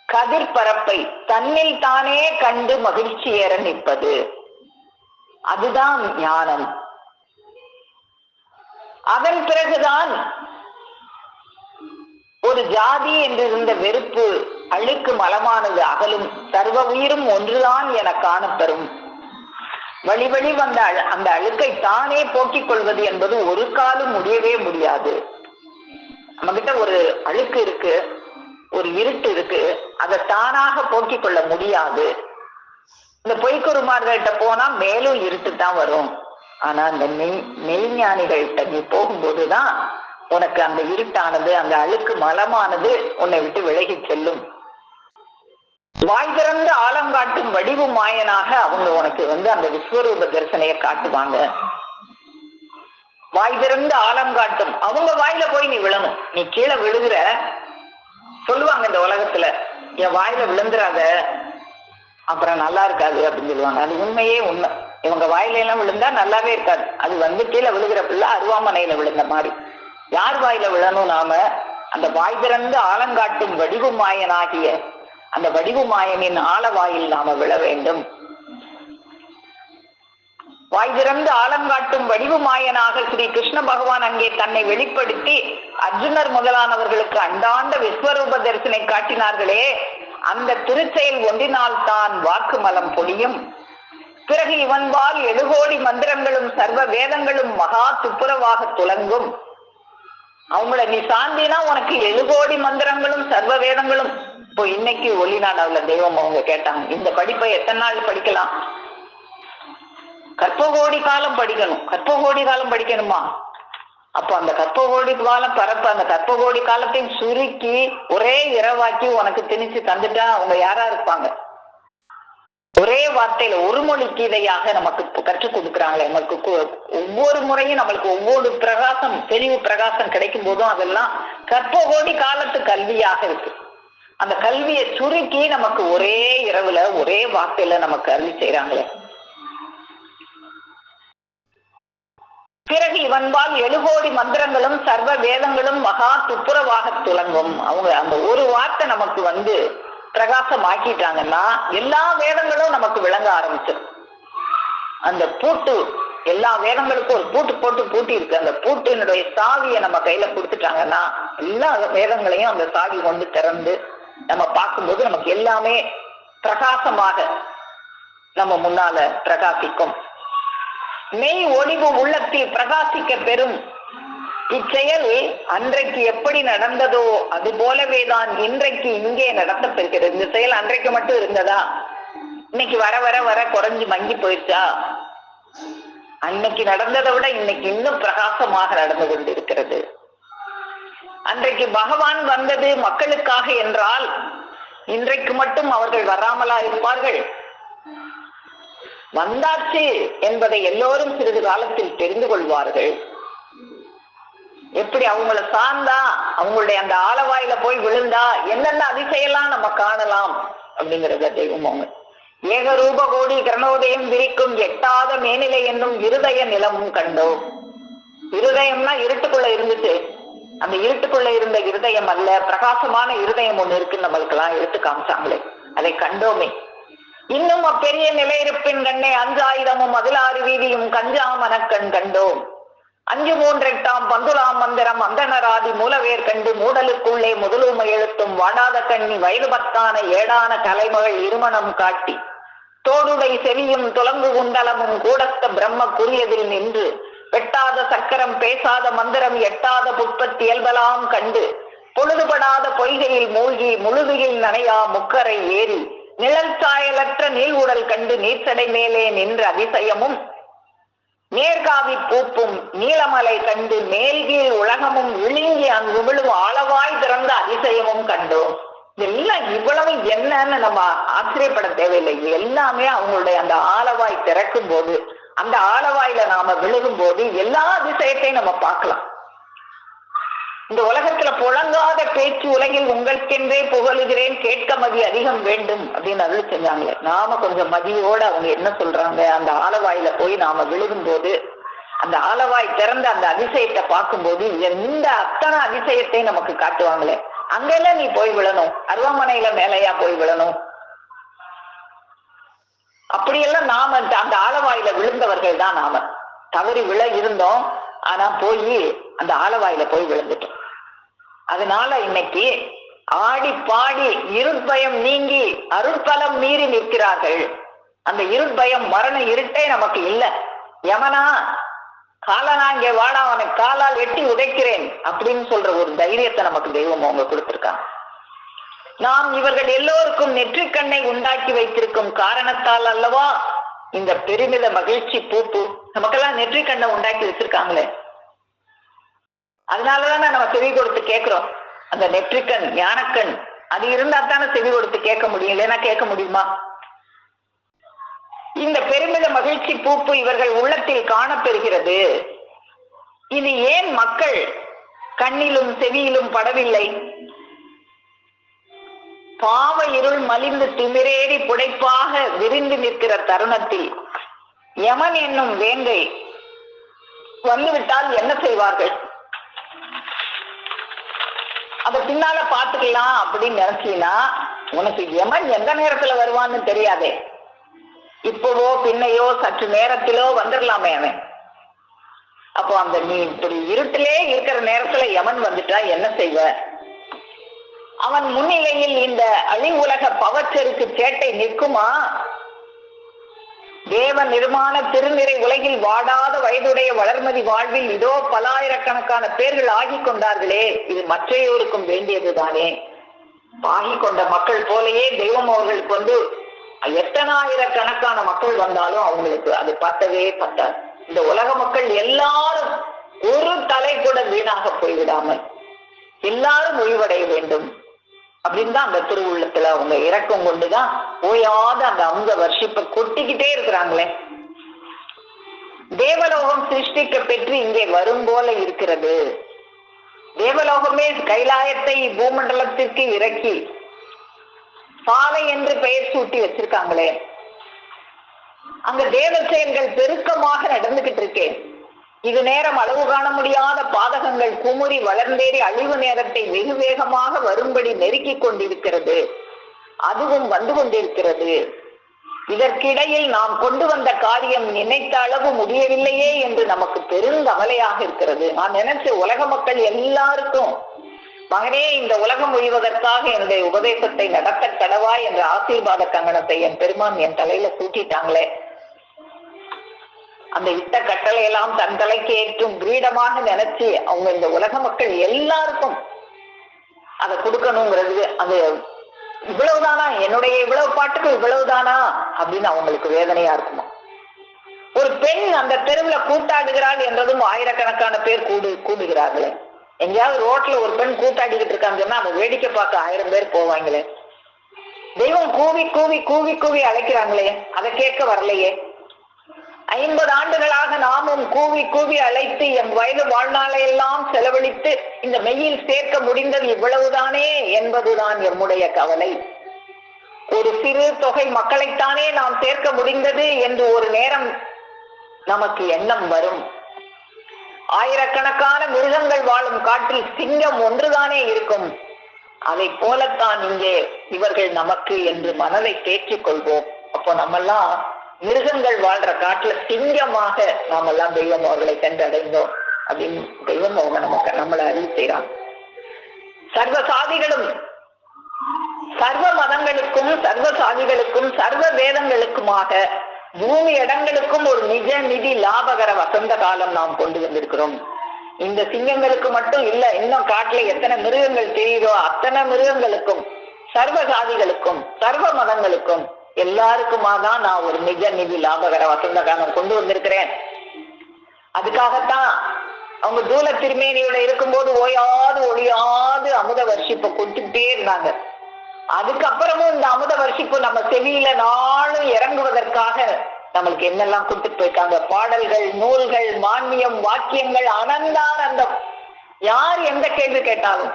கதிர் பரப்பை தன்னில் தானே கண்டு மகிழ்ச்சி ஏற நிற்பது, அதுதான் ஞானம். அதன் பிறகுதான் ஒரு ஜாதி என்றிருந்த வெறுப்பு அழுக்கு மலமானது அகலும், சர்வ உயிரும் ஒன்றுதான் என காணப்பெறும். வழி வழி வந்த அந்த அழுக்கை தானே போக்கிக் கொள்வது என்பது ஒரு காலம் முடியவே முடியாது. நம்ம கிட்ட ஒரு அழுக்கு இருக்கு, ஒரு இருட்டு இருக்கு, அதை தானாக போக்கிக் கொள்ள முடியாது. இந்த பொய்க்குருமார்கள்ட்ட போனா மேலும் இருட்டு தான் வரும். ஆனா அந்த மெய்ஞானிகள்கிட்ட நீ போகும்போதுதான் உனக்கு அந்த இருட்டானது, அந்த அழுக்கு மலமானது உன்னை விட்டு விலகி செல்லும். வாய் திறந்து ஆழங்காட்டும் வடிவு மாயனாக அவங்க உனக்கு அந்த விஸ்வரூப தரிசனையை காட்டுவாங்க. வாய் திறந்து ஆழங்காட்டும், அவங்க வாயில போய் நீ விழணும். நீ கீழே விழுகிற சொல்லுவாங்க இந்த உலகத்துல, என் வாயில விழுந்துராத அப்புறம் நல்லா இருக்காது அப்படின்னு சொல்லுவாங்க. அது உண்மையே உண்மை. இவங்க வாயில எல்லாம் விழுந்தா நல்லாவே இருக்காது. அது கீழே விழுகிற பிள்ளை அருவாமனையில விழுந்த மாதிரி. யார் வாயில விழணும்? நாம அந்த வாய் திறந்து ஆழங்காட்டும் வடிவு மாயனாகிய அந்த வடிவு மாயனின் ஆழவாயில் நாம விழ வேண்டும். வாய் திறந்து ஆழங்காட்டும் வடிவு மாயனாக ஸ்ரீ கிருஷ்ண பகவான் அங்கே தன்னை வெளிப்படுத்தி அர்ஜுனர் முதலானவர்களுக்கு அண்டாண்ட விஸ்வரூப தரிசனை காட்டினார்களே, அந்த திருச்செயல் ஒன்றினால் தான் வாக்கு மலம் பொழியும். பிறகு இவன்பால் 7 கோடி மந்திரங்களும் சர்வ வேதங்களும் மகா துப்புரவாக துலங்கும். அவங்கள நீ சாந்தினா உனக்கு 7 கோடி மந்திரங்களும் சர்வ வேதங்களும். இப்போ இன்னைக்கு ஒளிநாடாவுல தெய்வம் அவங்க கேட்டாங்க, இந்த படிப்பை எத்தனை நாள் படிக்கலாம்? கற்பகோடி காலம் படிக்கணும். கற்பகோடி காலம் படிக்கணுமா? அப்போ அந்த கற்பகோடி காலம் பரப்பு, அந்த கற்பகோடி காலத்தையும் சுருக்கி ஒரே இரவாக்கி உனக்கு திணிச்சு தந்துட்டா அவங்க யாரா இருப்பாங்க? ஒரே வார்த்தையில ஒரு மொழி கீதையாக நமக்கு கற்றுக் கொடுக்குறாங்களே. நமக்கு ஒவ்வொரு முறையும் நம்மளுக்கு ஒவ்வொரு பிரகாசம், தெளிவு பிரகாசம் கிடைக்கும் போதும் அதெல்லாம் கற்பகோடி காலத்து கல்வியாக இருக்கு. அந்த கல்வியை சுருக்கி நமக்கு ஒரே இரவுல ஒரே வார்த்தையில நமக்கு அருளி செய்யறாங்களே. பிறகு இவன்பால் 7 கோடி மந்திரங்களும் சர்வ வேதங்களும் மகா துப்புரவாக துலங்கும். அவங்க அந்த ஒரு வார்த்தை நமக்கு பிரகாசம் ஆக்கிட்டாங்கன்னா எல்லா வேதங்களும் நமக்கு விளங்க ஆரம்பிச்சிடும். அந்த பூட்டு, எல்லா வேதங்களுக்கும் ஒரு பூட்டு போட்டு பூட்டி இருக்கு. அந்த பூட்டினுடைய சாவியை நம்ம கையில கொடுத்துட்டாங்கன்னா எல்லா வேதங்களையும் அந்த சாவி கொண்டு திறந்து நம்ம பார்க்கும்போது நமக்கு எல்லாமே பிரகாசமாக நம்ம முன்னால பிரகாசிக்கும். மெய் ஒளிவு உள்ளத்தில் பிரகாசிக்க பெறும். இச்செயல் அன்றைக்கு எப்படி நடந்ததோ அது போலவேதான் இன்றைக்கு இங்கே நடத்தப்பெறுகிறது. இந்த செயல் அன்றைக்கு மட்டும் இருந்ததா? இன்னைக்கு வர வர வர குறைஞ்சு மங்கி போயிடுச்சா? அன்னைக்கு நடந்ததை விட இன்னைக்கு இன்னும் பிரகாசமாக நடந்து கொண்டு இருக்கிறது. அன்றைக்கு பகவான் வந்தது மக்களுக்காக என்றால் இன்றைக்கு மட்டும் அவர்கள் வராமலா இருப்பார்கள்? வந்தாச்சு என்பதை எல்லோரும் சிறிது காலத்தில் தெரிந்து கொள்வார்கள். எப்படி அவங்கள சார்ந்தா, அவங்களுடைய அந்த ஆலவாயில போய் விழுந்தா என்னென்ன அதிசயெல்லாம் நம்ம காணலாம் அப்படிங்கிறத தெய்வம் அவங்க. ஏகரூப கோடி கிரணோதயம் விரிக்கும் எட்டாத மேனிலை என்னும் இருதய நிலமும் கண்டோம். இருதயம்னா இருட்டுக்குள்ள இருந்துச்சு. அந்த இருட்டுக்குள்ள இருந்த இருதயம் அல்ல, பிரகாசமான இருதயம் ஒண்ணு இருக்குன்னு நம்மளுக்கெல்லாம் எடுத்து காமிச்சாங்களே, அதை கண்டோமே. இன்னும் அப்பெரிய நிலையிருப்பின் கண்ணே அஞ்சாயுதமும் 16 வீதியும் கஞ்சாமனக்கண் கண்டோம். 5 3 8 பந்துலாம் மந்திரம் அந்தனராதி மூலவேர் கண்டு மூடலுக்குள்ளே முதலுமை எழுத்தும் வாடாத கண்ணி வயது 10 ஏடான கலைமகள் இருமணம் காட்டி தோடுடை செவியும் துலங்கு குண்டலமும் கூடஸ்த பிரம்ம குறியதில் நின்று வெட்டாத சக்கரம் பேசாத மந்திரம் எட்டாத புட்பத்தி இயல்பலாம் கண்டு பொழுதுபடாத பொய்கையில் மூழ்கி முழுதுகில் நனையா முக்கரை ஏறி நிழல் சாயலற்ற நீள்வுடல் கண்டு நீர்ச்சடை மேலே நின்ற அதிசயமும் நேர்காவி பூப்பும் நீலமலை கண்டு மேல்கீழ் உலகமும் விழுங்கி அங்கு விழும் ஆளவாய் திறந்த அதிசயமும் கண்டோம். இதெல்லாம் இவ்வளவு என்னன்னு நம்ம ஆச்சரியப்பட தேவையில்லை. எல்லாமே அவங்களுடைய அந்த ஆளவாய் திறக்கும் போது, அந்த ஆளவாயில நாம விழுகும் போது எல்லா அதிசயத்தையும் நம்ம பார்க்கலாம். இந்த உலகத்துல புழங்காத பேச்சு உலகில் உங்களுக்கென்றே புகழுகிறேன், கேட்க மதி அதிகம் வேண்டும் அப்படின்னு அருள் செஞ்சாங்களே. நாம கொஞ்சம் மதியோட அவங்க என்ன சொல்றாங்க, அந்த ஆலவாயில போய் நாம விழுகும் போது அந்த ஆலவாய் திறந்த அந்த அதிசயத்தை பார்க்கும்போது எந்த அத்தனை அதிசயத்தை நமக்கு காட்டுவாங்களே. அங்கெல்லாம் நீ போய் விழணும், அருவாமனையில மேலையா போய் விழணும். அப்படியெல்லாம் நாம அந்த ஆலவாயில விழுந்தவர்கள் தான். நாம தவறி விழ இருந்தோம், ஆனா போய் அந்த ஆலவாயில போய் விழுந்துட்டோம். அதனால இன்னைக்கு ஆடி பாடி இருட்பயம் நீங்கி அருட்பலம் மீறி நிற்கிறார்கள். அந்த இருட்பயம் மரண இருட்டே நமக்கு இல்லை. யமனா காலனா இங்கே வாடா, அவனை காலால் எட்டி உதைக்கிறேன் அப்படின்னு சொல்ற ஒரு தைரியத்தை நமக்கு தெய்வம் அவங்க கொடுத்திருக்காங்க. நாம் இவர்கள் எல்லோருக்கும் நெற்றிக்கண்ணை உண்டாக்கி வைத்திருக்கும் காரணத்தால் அல்லவா இந்த பெருமித மகிழ்ச்சி பூப்பு நமக்கெல்லாம் நெற்றிக்கண்ணை உண்டாக்கி வச்சிருக்காங்களே. அதனாலதானே நம்ம செவி கொடுத்து கேட்கிறோம். அந்த நெற்றிக்கண் ஞானக்கண் அது இருந்தா தானே செவி கொடுத்து கேட்க முடியும், இல்லைன்னா கேட்க முடியுமா? இந்த பெருமித மகிழ்ச்சி பூப்பு இவர்கள் உள்ளத்தில் காணப்பெறுகிறது. இது ஏன் மக்கள் கண்ணிலும் செவியிலும் படவில்லை? பாவ இருள் மலிந்து திமிரேறி புடைப்பாக விரிந்து நிற்கிற தருணத்தில் யமன் என்னும் வேங்கை வந்துவிட்டால் என்ன செய்வார்கள்? அத பின்னால பாத்துக்கலாம் அப்படின்னு நினைச்சீங்கன்னா உனக்கு யமன் எந்த நேரத்துல வருவான்னு தெரியாதே. இப்பவோ பின்னையோ சற்று நேரத்திலோ வந்துடலாமே அவன். அப்போ அந்த நீ இப்படி இருட்டிலே இருக்கிற நேரத்துல யமன் வந்துட்டா என்ன செய்வ? அவன் முன்னிலையில் இந்த அழிவுலக பவச்சருக்கு சேட்டை நிற்குமா? தேவ நிர்மாண திருநிறை உலகில் வாடாத வயதுடைய வளர்மதி வாழ்வில் இதோ பலாயிரக்கணக்கான பேர்கள் ஆகி கொண்டார்களே, இது மற்றையோருக்கும் வேண்டியதுதானே. ஆகி கொண்ட மக்கள் போலயே தெய்வம் அவர்களுக்கு வந்து எத்தனாயிரக்கணக்கான மக்கள் வந்தாலும் அவங்களுக்கு அது பத்தவே பத்தாது. இந்த உலக மக்கள் எல்லாரும் ஒரு தலை கூட வீணாக போய்விடாமல் எல்லாரும் முடிவடைய வேண்டும் அப்படின்னு தான் அந்த திருவுள்ளத்துல அவங்க இறக்கம் கொண்டுதான் ஓயாத அந்த அமுத வர்ஷிப்பை கொட்டிக்கிட்டே இருக்கிறாங்களே. தேவலோகம் சிருஷ்டிக்க பெற்று இங்கே வரும் போல இருக்கிறது. தேவலோகமே கைலாயத்தை பூமண்டலத்திற்கு இறக்கி பாலை என்று பெயர் சூட்டி வச்சிருக்காங்களே. அங்க தேவ செயல்கள் பெருக்கமாக நடந்துகிட்டு இருக்கேன். இது நேரம் அளவு காண முடியாத பாதகங்கள் குமுறி வளர்ந்தேறி அழிவு நேரத்தை வெகு வேகமாக வரும்படி நெருக்கி கொண்டிருக்கிறது. அதுவும் வந்து கொண்டிருக்கிறது. இதற்கிடையில் நாம் கொண்டு வந்த காரியம் நினைத்த அளவு முடியவில்லையே என்று நமக்கு பெருங்கவலையாக இருக்கிறது. நான் நினைச்ச உலக மக்கள் எல்லாருக்கும் மகனே இந்த உலகம் ஒழிவதற்காக என்னுடைய உபதேசத்தை நடத்த கடவாய் என்ற ஆசீர்வாத கங்கணத்தை என் பெருமான் என் தலையில கூட்டிட்டாங்களே. அந்த இட்ட கட்டளை எல்லாம் தன் தலைக்கு ஏற்றும் கிரீடமாக நினைச்சு அவங்க இந்த உலக மக்கள் எல்லாருக்கும் அதை கொடுக்கணுங்கிறது அது இவ்வளவுதானா, என்னுடைய இவ்வளவு பாட்டுக்கு இவ்வளவுதானா அப்படின்னு அவங்களுக்கு வேதனையா இருக்குமா? ஒரு பெண் அந்த தெருவுல கூத்தாடுகிறாள் என்றதும் ஆயிரக்கணக்கான பேர் கூடுகிறார்களே. எங்கேயாவது ரோட்ல ஒரு பெண் கூத்தாடிக்கிட்டு இருக்கான்னு சொன்னா அதை வேடிக்கை பார்க்க 1000 பேர் போவாங்களே. தெய்வம் கூவி கூவி கூவி கூவி அழைக்கிறாங்களே, அதை கேட்க வரலையே. 50 ஆண்டுகளாக நாமும் கூவி கூவி அழைத்து என் வயது வாழ்நாளையெல்லாம் செலவழித்து இந்த மெய்யில் சேர்க்க முடிந்தது இவ்வளவுதானே என்பதுதான் எம்முடைய கவலை. ஒரு சிறு தொகை மக்களைத்தானே நாம் சேர்க்க முடிந்தது என்று ஒரு நேரம் நமக்கு எண்ணம் வரும். ஆயிரக்கணக்கான மிருகங்கள் வாழும் காட்டில் சிங்கம் ஒன்றுதானே இருக்கும். அதை போலத்தான் இங்கே இவர்கள் நமக்கு என்று மனதை தேற்றிக் கொள்வோம். அப்போ நம்மெல்லாம் மிருகங்கள் வாழ்ற காட்டுல சிங்கமாக நாம எல்லாம் தெய்வம் அவர்களை சென்றடைந்தோம் அப்படின்னு தெய்வம் அவங்க நமக்கு நம்மளை அறிவு செய்யறாங்க. சர்வ சாதிகளும் சர்வ மதங்களுக்கும் சர்வ சாதிகளுக்கும் சர்வ வேதங்களுக்குமாக பூமி இடங்களுக்கும் ஒரு நிஜ நிதி லாபகர வசந்த காலம் நாம் கொண்டு வந்திருக்கிறோம். இந்த சிங்கங்களுக்கு மட்டும் இல்ல, இன்னும் காட்டுல எத்தனை மிருகங்கள் தெரியுதோ அத்தனை மிருகங்களுக்கும் சர்வ சாதிகளுக்கும் சர்வ மதங்களுக்கும் எல்லாருக்குமா தான் நான் ஒரு நிஜ நிதி லாபகர வசந்த காலம் கொண்டு வந்திருக்கிறேன். அதுக்காகத்தான் அவங்க தூல திருமேனியோட இருக்கும்போது ஓயாது ஒளியாது அமுத வர்ஷிப்பை கொண்டுட்டே இருந்தாங்க. அதுக்கப்புறமும் இந்த அமுத வர்ஷிப்பு நம்ம செவியில நாளும் இறங்குவதற்காக நம்மளுக்கு என்னெல்லாம் கொடுத்துட்டு போயிருக்காங்க. பாடல்கள், நூல்கள், மான்மியம், வாக்கியங்கள், அனந்தானந்தம். யார் எந்த கேள்வி கேட்டாலும்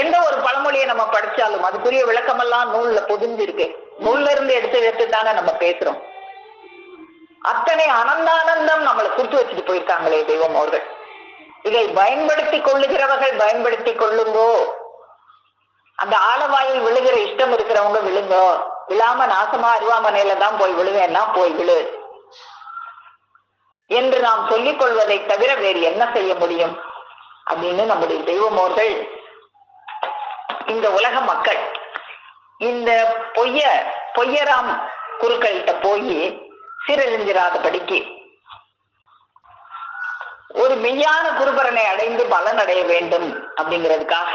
எந்த ஒரு பழமொழியை நம்ம படிச்சாலும் அதுக்குரிய விளக்கமெல்லாம் நூல்ல பொதிஞ்சு இருக்கு. நூல்ல இருந்து எடுத்து தானே நம்ம பேசுறோம். அத்தனை அனந்தானந்தம் நம்மளை கொடுத்து வச்சுட்டு போயிருக்காங்களே தெய்வம் அவர்கள். இதை பயன்படுத்தி கொள்ளுகிறவர்கள் பயன்படுத்தி கொள்ளுங்கோ. அந்த ஆலவாயில் விழுகிற இஷ்டம் இருக்கிறவங்க விழுங்கோ. விழாம நாசமா அருவாமனையில தான் போய் விழுவேன்னா போய் விழு என்று நாம் சொல்லிக் கொள்வதை தவிர வேறு என்ன செய்ய முடியும் அப்படின்னு நம்முடைய தெய்வம் அவர்கள் இந்த உலக மக்கள் இந்த பொய்யராம் குருக்கள்கிட்ட போய் சீரழிஞ்சிராதபடிக்கு ஒரு மெய்யான குருபரனை அடைந்து பலன் அடைய வேண்டும் அப்படிங்கிறதுக்காக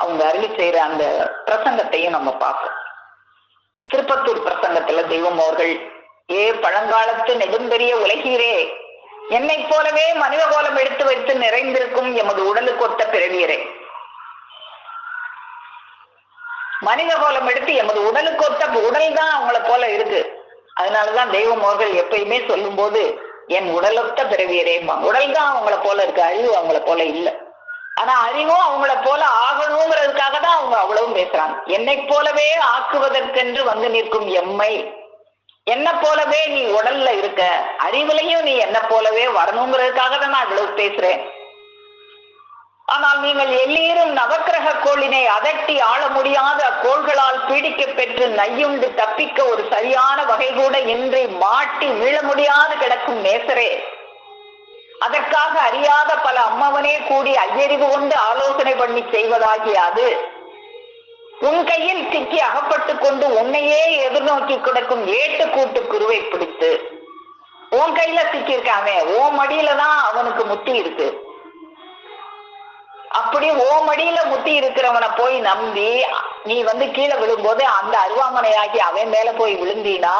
அவங்க அருளி செய்யற அந்த பிரசங்கத்தையும் நம்ம பார்ப்போம். திருப்பத்தூர் பிரசங்கத்துல தெய்வம் அவர்கள், ஏ பழங்காலத்து நெடும்பெரிய உலகீரே, என்னை போலவே மனித கோலம் எடுத்து வைத்து நிறைந்திருக்கும் எமது உடலுக்கு ஒத்த பிறவியரே. மனித கோலம் எடுத்து எமது உடலுக்கு ஒத்த உடல் தான் அவங்கள போல இருக்கு. அதனாலதான் தெய்வம் அவர்கள் எப்பயுமே சொல்லும் போது என் உடலொத்த பிறவியரே, உடல் தான் அவங்கள போல இருக்கு, அறிவு அவங்கள போல இல்லை. ஆனா அறிவும் அவங்கள போல ஆகணுங்கிறதுக்காக தான் அவங்க அவ்வளவும் பேசுறாங்க. என்னை போலவே ஆக்குவதற்கென்று வந்து நிற்கும் எம்மை, என்ன போலவே நீ உடல்ல இருக்க, அறிவுலையும் நீ என்ன போலவே வரணுங்கிறதுக்காக தான் நான் இவ்வளவு பேசுறேன். ஆனால் நீங்கள் எல்லீரும் நவக்கிரக கோளினை அதட்டி ஆள முடியாத அக்கோள்களால் பீடிக்க பெற்று நையுண்டு தப்பிக்க ஒரு சரியான வகை கூட இன்றி மாட்டி மீள முடியாது கிடக்கும் நேசரே, அதற்காக அறியாத பல அம்மவனே கூடி ஐயறிவு கொண்டு ஆலோசனை பண்ணி செய்வதாகிய அது உன் கையில் சிக்கி அகப்பட்டு கொண்டு உன்னையே எதிர்நோக்கி கிடக்கும் ஏட்டு கூட்டு குருவை பிடித்து உன் கையில சிக்கி இருக்கானே, ஓ மடியில தான் அவனுக்கு முத்தி இருக்கு. அப்படி ஓ மடியில முத்தி இருக்கிறவனை போய் நம்பி நீ கீழே விழும்போது அந்த அருவாமனையாகி அவன் மேல போய் விழுந்தீனா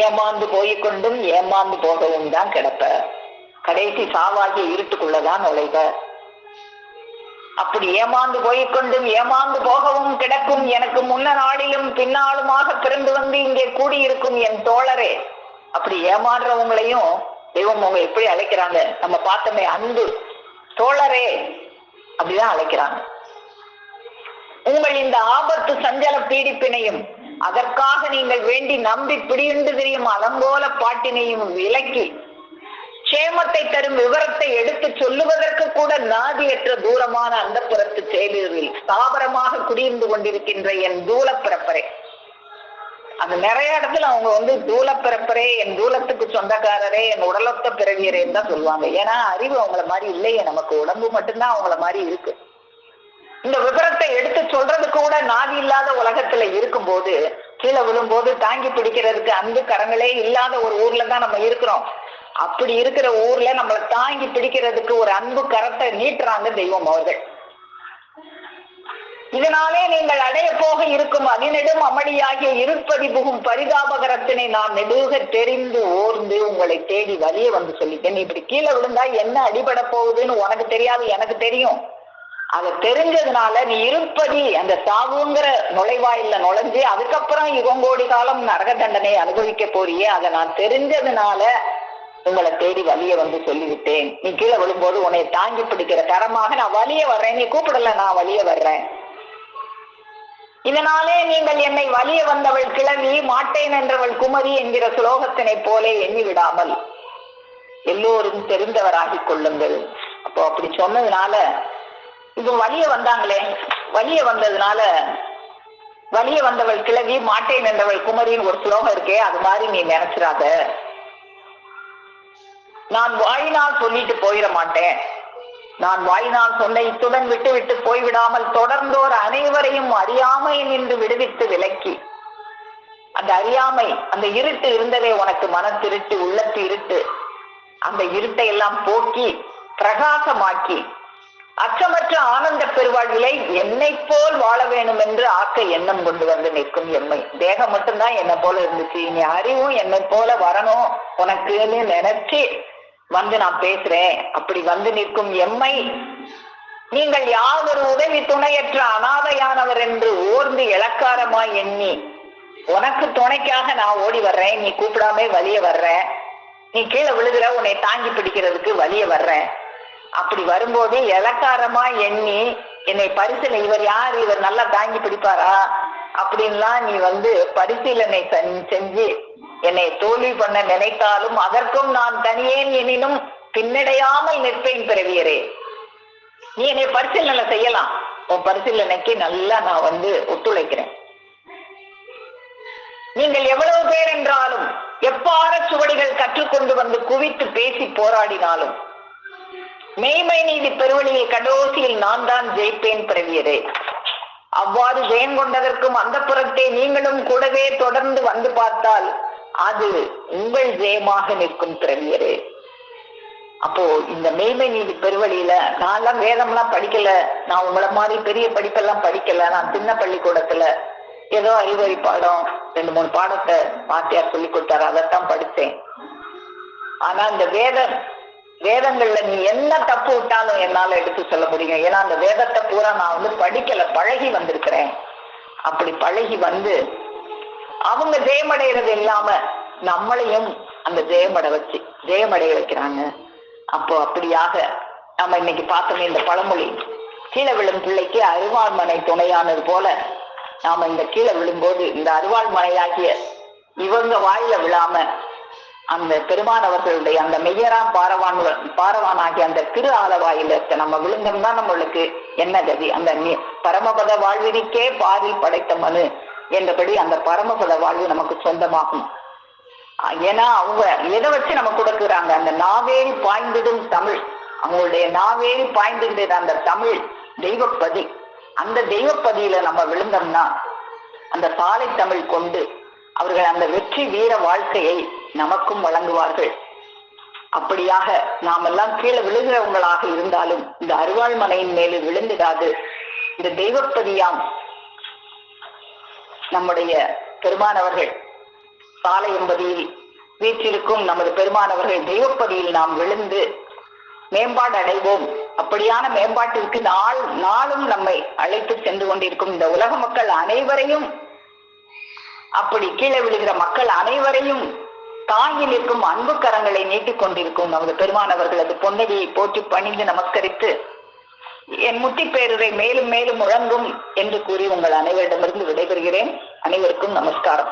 ஏமாந்து போய்கொண்டும் ஏமாந்து போகவும் தான் கிடப்ப. கடைசி சாவாகி இருட்டுக்குள்ளதான் நுழைவ. அப்படி ஏமாந்து போய்கொண்டும் ஏமாந்து போகவும் கிடக்கும் எனக்கு முன்ன நாளிலும் பின்னாலுமாக பிறந்து வந்து இங்கே கூடியிருக்கும் என் தோழரே. அப்படி ஏமாறுறவங்களையும் தெய்வம் அவங்க எப்படி அழைக்கிறாங்க நம்ம பார்த்தோமே, அன்பு தோழரே அப்படிதான் அழைக்கிறாங்க. உங்கள் இந்த ஆபத்து சஞ்சல பீடிப்பினையும் அதற்காக நீங்கள் வேண்டி நம்பி பிடியுண்டு தெரியும் அலங்கோல பாட்டினையும் விலக்கி சேமத்தை தரும் விவரத்தை எடுத்து சொல்லுவதற்கு கூட நாதியற்ற தூரமான அந்த புறத்து செயலில் ஸ்தாபரமாக குடியிருந்து கொண்டிருக்கின்ற என் தூல பிறப்பரே. அது நிறைய இடத்துல அவங்க தூல பிறப்பரே, என் தூலத்துக்கு சொந்தக்காரரே, என் உடலொத்த பிறவியரேன்னு தான் சொல்லுவாங்க. ஏன்னா அறிவு அவங்கள மாதிரி இல்லையே, நமக்கு உடம்பு மட்டும்தான் அவங்கள மாதிரி இருக்கு. இந்த விவரத்தை எடுத்து சொல்றது கூட நாதி இல்லாத உலகத்துல இருக்கும்போது, கீழே விழும்போது தாங்கி பிடிக்கிறதுக்கு அன்பு கரங்களே இல்லாத ஒரு ஊர்ல தான் நம்ம இருக்கிறோம். அப்படி இருக்கிற ஊர்ல நம்மளை தாங்கி பிடிக்கிறதுக்கு ஒரு அன்பு கரத்தை நீட்டுறாங்க தெய்வம் அவர்கள். இதனாலே நீங்கள் அடைய போக இருக்கும் அதிநெடும் அமளியாகிய இருப்பதி புகும் பரிதாபகரத்தினை நான் நெடுக தெரிந்து ஓர்ந்து உங்களை தேடி வலிய சொல்லிட்டேன். இப்படி கீழே விழுந்தா என்ன அடிபட போகுதுன்னு உனக்கு தெரியாது, எனக்கு தெரியும். அதை தெரிஞ்சதுனால நீ இருப்பதி அந்த சாவுங்கிற நுழைவாயில நுழைஞ்சு அதுக்கப்புறம் இவங்கோடி காலம் நரக தண்டனை அனுபவிக்க போறியே, அதை நான் தெரிஞ்சதுனால உங்களை தேடி வலிய சொல்லிவிட்டேன். நீ கீழே விழும்போது உன்னை தாங்கி பிடிக்கிற கரமாக நான் வலிய வர்றேன், நீ கூப்பிடல, நான் வலிய வர்றேன். இதனாலே நீங்கள் என்னை வலிய வந்தவள் கிளவி மாட்டேன் என்றவள் குமரி என்கிற சுலோகத்தினை போலே எண்ணி விடாமல் எல்லோரும் தெரிந்தவராகி கொள்ளுங்கள். அப்போ அப்படி சொன்னதுனால இப்ப வலிய வந்தாங்களே, வலிய வந்ததுனால வலிய வந்தவள் கிளவி மாட்டேன் என்றவள் குமரின்னு ஒரு சுலோகம் இருக்கே, அது மாதிரி நீ நினைச்சிடாத. நான் வாயினால் சொல்லிட்டு போயிட மாட்டேன். நான் வாயினால் சொன்ன இத்துடன் விட்டு விட்டு போய்விடாமல் தொடர்ந்தோர் அனைவரையும் அறியாமை நின்று விடுவித்து விலக்கி, அந்த அறியாமை அந்த இருட்டு இருந்ததே உனக்கு மனத்திருட்டு, உள்ளத்து இருட்டு, அந்த இருட்டை எல்லாம் போக்கி பிரகாசமாக்கி அச்சமற்ற ஆனந்த பெருவாழ்விலை என்னை போல் வாழ வேணும் என்று ஆக்க எண்ணம் கொண்டு நிற்கும் எம்மை. தேகம் மட்டும்தான் என்னை போல இருந்துச்சு, நீ அறிவும் என்னை போல வரணும் உனக்குன்னு நினைச்சு நான் பேசுறேன். அப்படி நிற்கும் எம்மை நீங்கள் யாவொரு உதவி துணையற்ற அனாதையானவர் என்று ஓர்ந்து இலக்காரமாய் எண்ணி உனக்கு துணைக்காக நான் ஓடி வர்றேன், நீ கூப்பிடாம வலிய வர்றேன், நீ கீழே விழுகிற உன்னை தாங்கி பிடிக்கிறதுக்கு வலிய வர்றேன். அப்படி வரும்போது இலக்காரமா எண்ணி என்னை பரிசீலனை, இவர் யார், இவர் நல்லா தாங்கி பிடிப்பாரா அப்படின்லாம் நீ பரிசீலனை செஞ்சு என்னை தோல்வி பண்ண நினைத்தாலும் அதற்கும் நான் தனியேன் எனினும் பின்னடையாமல் நிற்பேன் பிறவியரே. நீ என்னை பரிசீலனை செய்யலாம், உன் பரிசீலனைக்கு நல்லா நான் ஒத்துழைக்கிறேன். நீங்கள் எவ்வளவு பேர் என்றாலும் எப்பார சுவடிகள் கற்றுக்கொண்டு குவித்து பேசி போராடினாலும் மெய்மை நீதி பெருவழியில் கடைசியில் நான் தான் ஜெயிப்பேன் பிறவியரே. அவ்வாறு ஜெயம் கொண்டதற்கும் அந்த புறத்தை நீங்களும் கூடவே தொடர்ந்து பார்த்தால் அது உங்கள் ஜெயமாக நிற்கும் பிறவியரே. அப்போ இந்த மெய்மை நீதி பெருவழியில நான்லாம் வேதம்லாம் படிக்கல, நான் உங்களை மாதிரி பெரிய படிப்பெல்லாம் படிக்கல. நான் சின்ன பள்ளிக்கூடத்துல ஏதோ அறிவறி பாடம் 2-3 பாடத்தை வாத்தியார் சொல்லி கொடுத்தாரு, அதைத்தான் படித்தேன். ஆனா இந்த வேதங்கள்ல நீ என்ன தப்பு விட்டாலும் என்னால எடுத்து சொல்ல முடியும். ஏன்னா அந்த வேதத்தை பூரா நான் படிக்கல, பழகி வந்திருக்கிறேன். அப்படி பழகி அவங்க ஜெயமடைகிறது இல்லாம நம்மளையும் அந்த ஜெயமடைய வைக்கிறாங்க. அப்போ அப்படியாக நம்ம இன்னைக்கு பார்த்தோமே இந்த பழமொழி, கீழே விழும் பிள்ளைக்கு அருவாள் மனை துணையானது போல நாம இந்த கீழே விழும்போது இந்த அருவாள் மனையாகிய இவங்க வாயில விழாம அந்த பெருமானவர்களுடைய அந்த மெய்யராம் பாரவானாகிய அந்த திரு ஆலவாயில நம்ம விழுந்தோம்னா நம்மளுக்கு என்ன கதி? அந்த பரமபத வாழ்விற்கே பாரில் படைத்த மனு என்றபடி அந்த பரமபத வாழ்வு நமக்கு சொந்தமாகும். ஏன்னா அவங்க எதை வச்சு நம்ம கொடுக்குறாங்க? அந்த நாவேறி பாய்ந்திடும் தமிழ், அவங்களுடைய நாவேறி பாய்ந்திருந்த அந்த தமிழ் தெய்வப்பதி. அந்த தெய்வப்பதியில நம்ம விழுந்தோம்னா அந்த சாலை தமிழ் கொண்டு அவர்கள் அந்த வெற்றி வீர வாழ்க்கையை நமக்கும் வழங்குவார்கள். அப்படியாக நாமெல்லாம் கீழே விழுகிறவங்களாக இருந்தாலும் இந்த அருவாள் மனையின் மேலே விழுந்திடாது. இந்த தெய்வப்பதியாம் நம்முடைய பெருமானவர்கள் சாலை என்பதில் வீற்றிருக்கும் நமது பெருமானவர்கள் தெய்வப்பதியில் நாம் விழுந்து மேம்பாடு அடைவோம். அப்படியான மேம்பாட்டிற்கு நாளும் நம்மை அழைத்து சென்று கொண்டிருக்கும் இந்த உலக மக்கள் அனைவரையும், அப்படி கீழே விழுகிற மக்கள் அனைவரையும் தாங்கி நிற்கும் அன்பு கரங்களை நீட்டிக் கொண்டிருக்கும் நமது பெருமானவர்களது பொன்னடியை போற்றி பணிந்து நமஸ்கரித்து என் முத்தி பேருரை மேலும் மேலும் முழங்கும் என்று கூறி உங்கள் அனைவரிடமிருந்து விடைபெறுகிறேன். அனைவருக்கும் நமஸ்காரம்.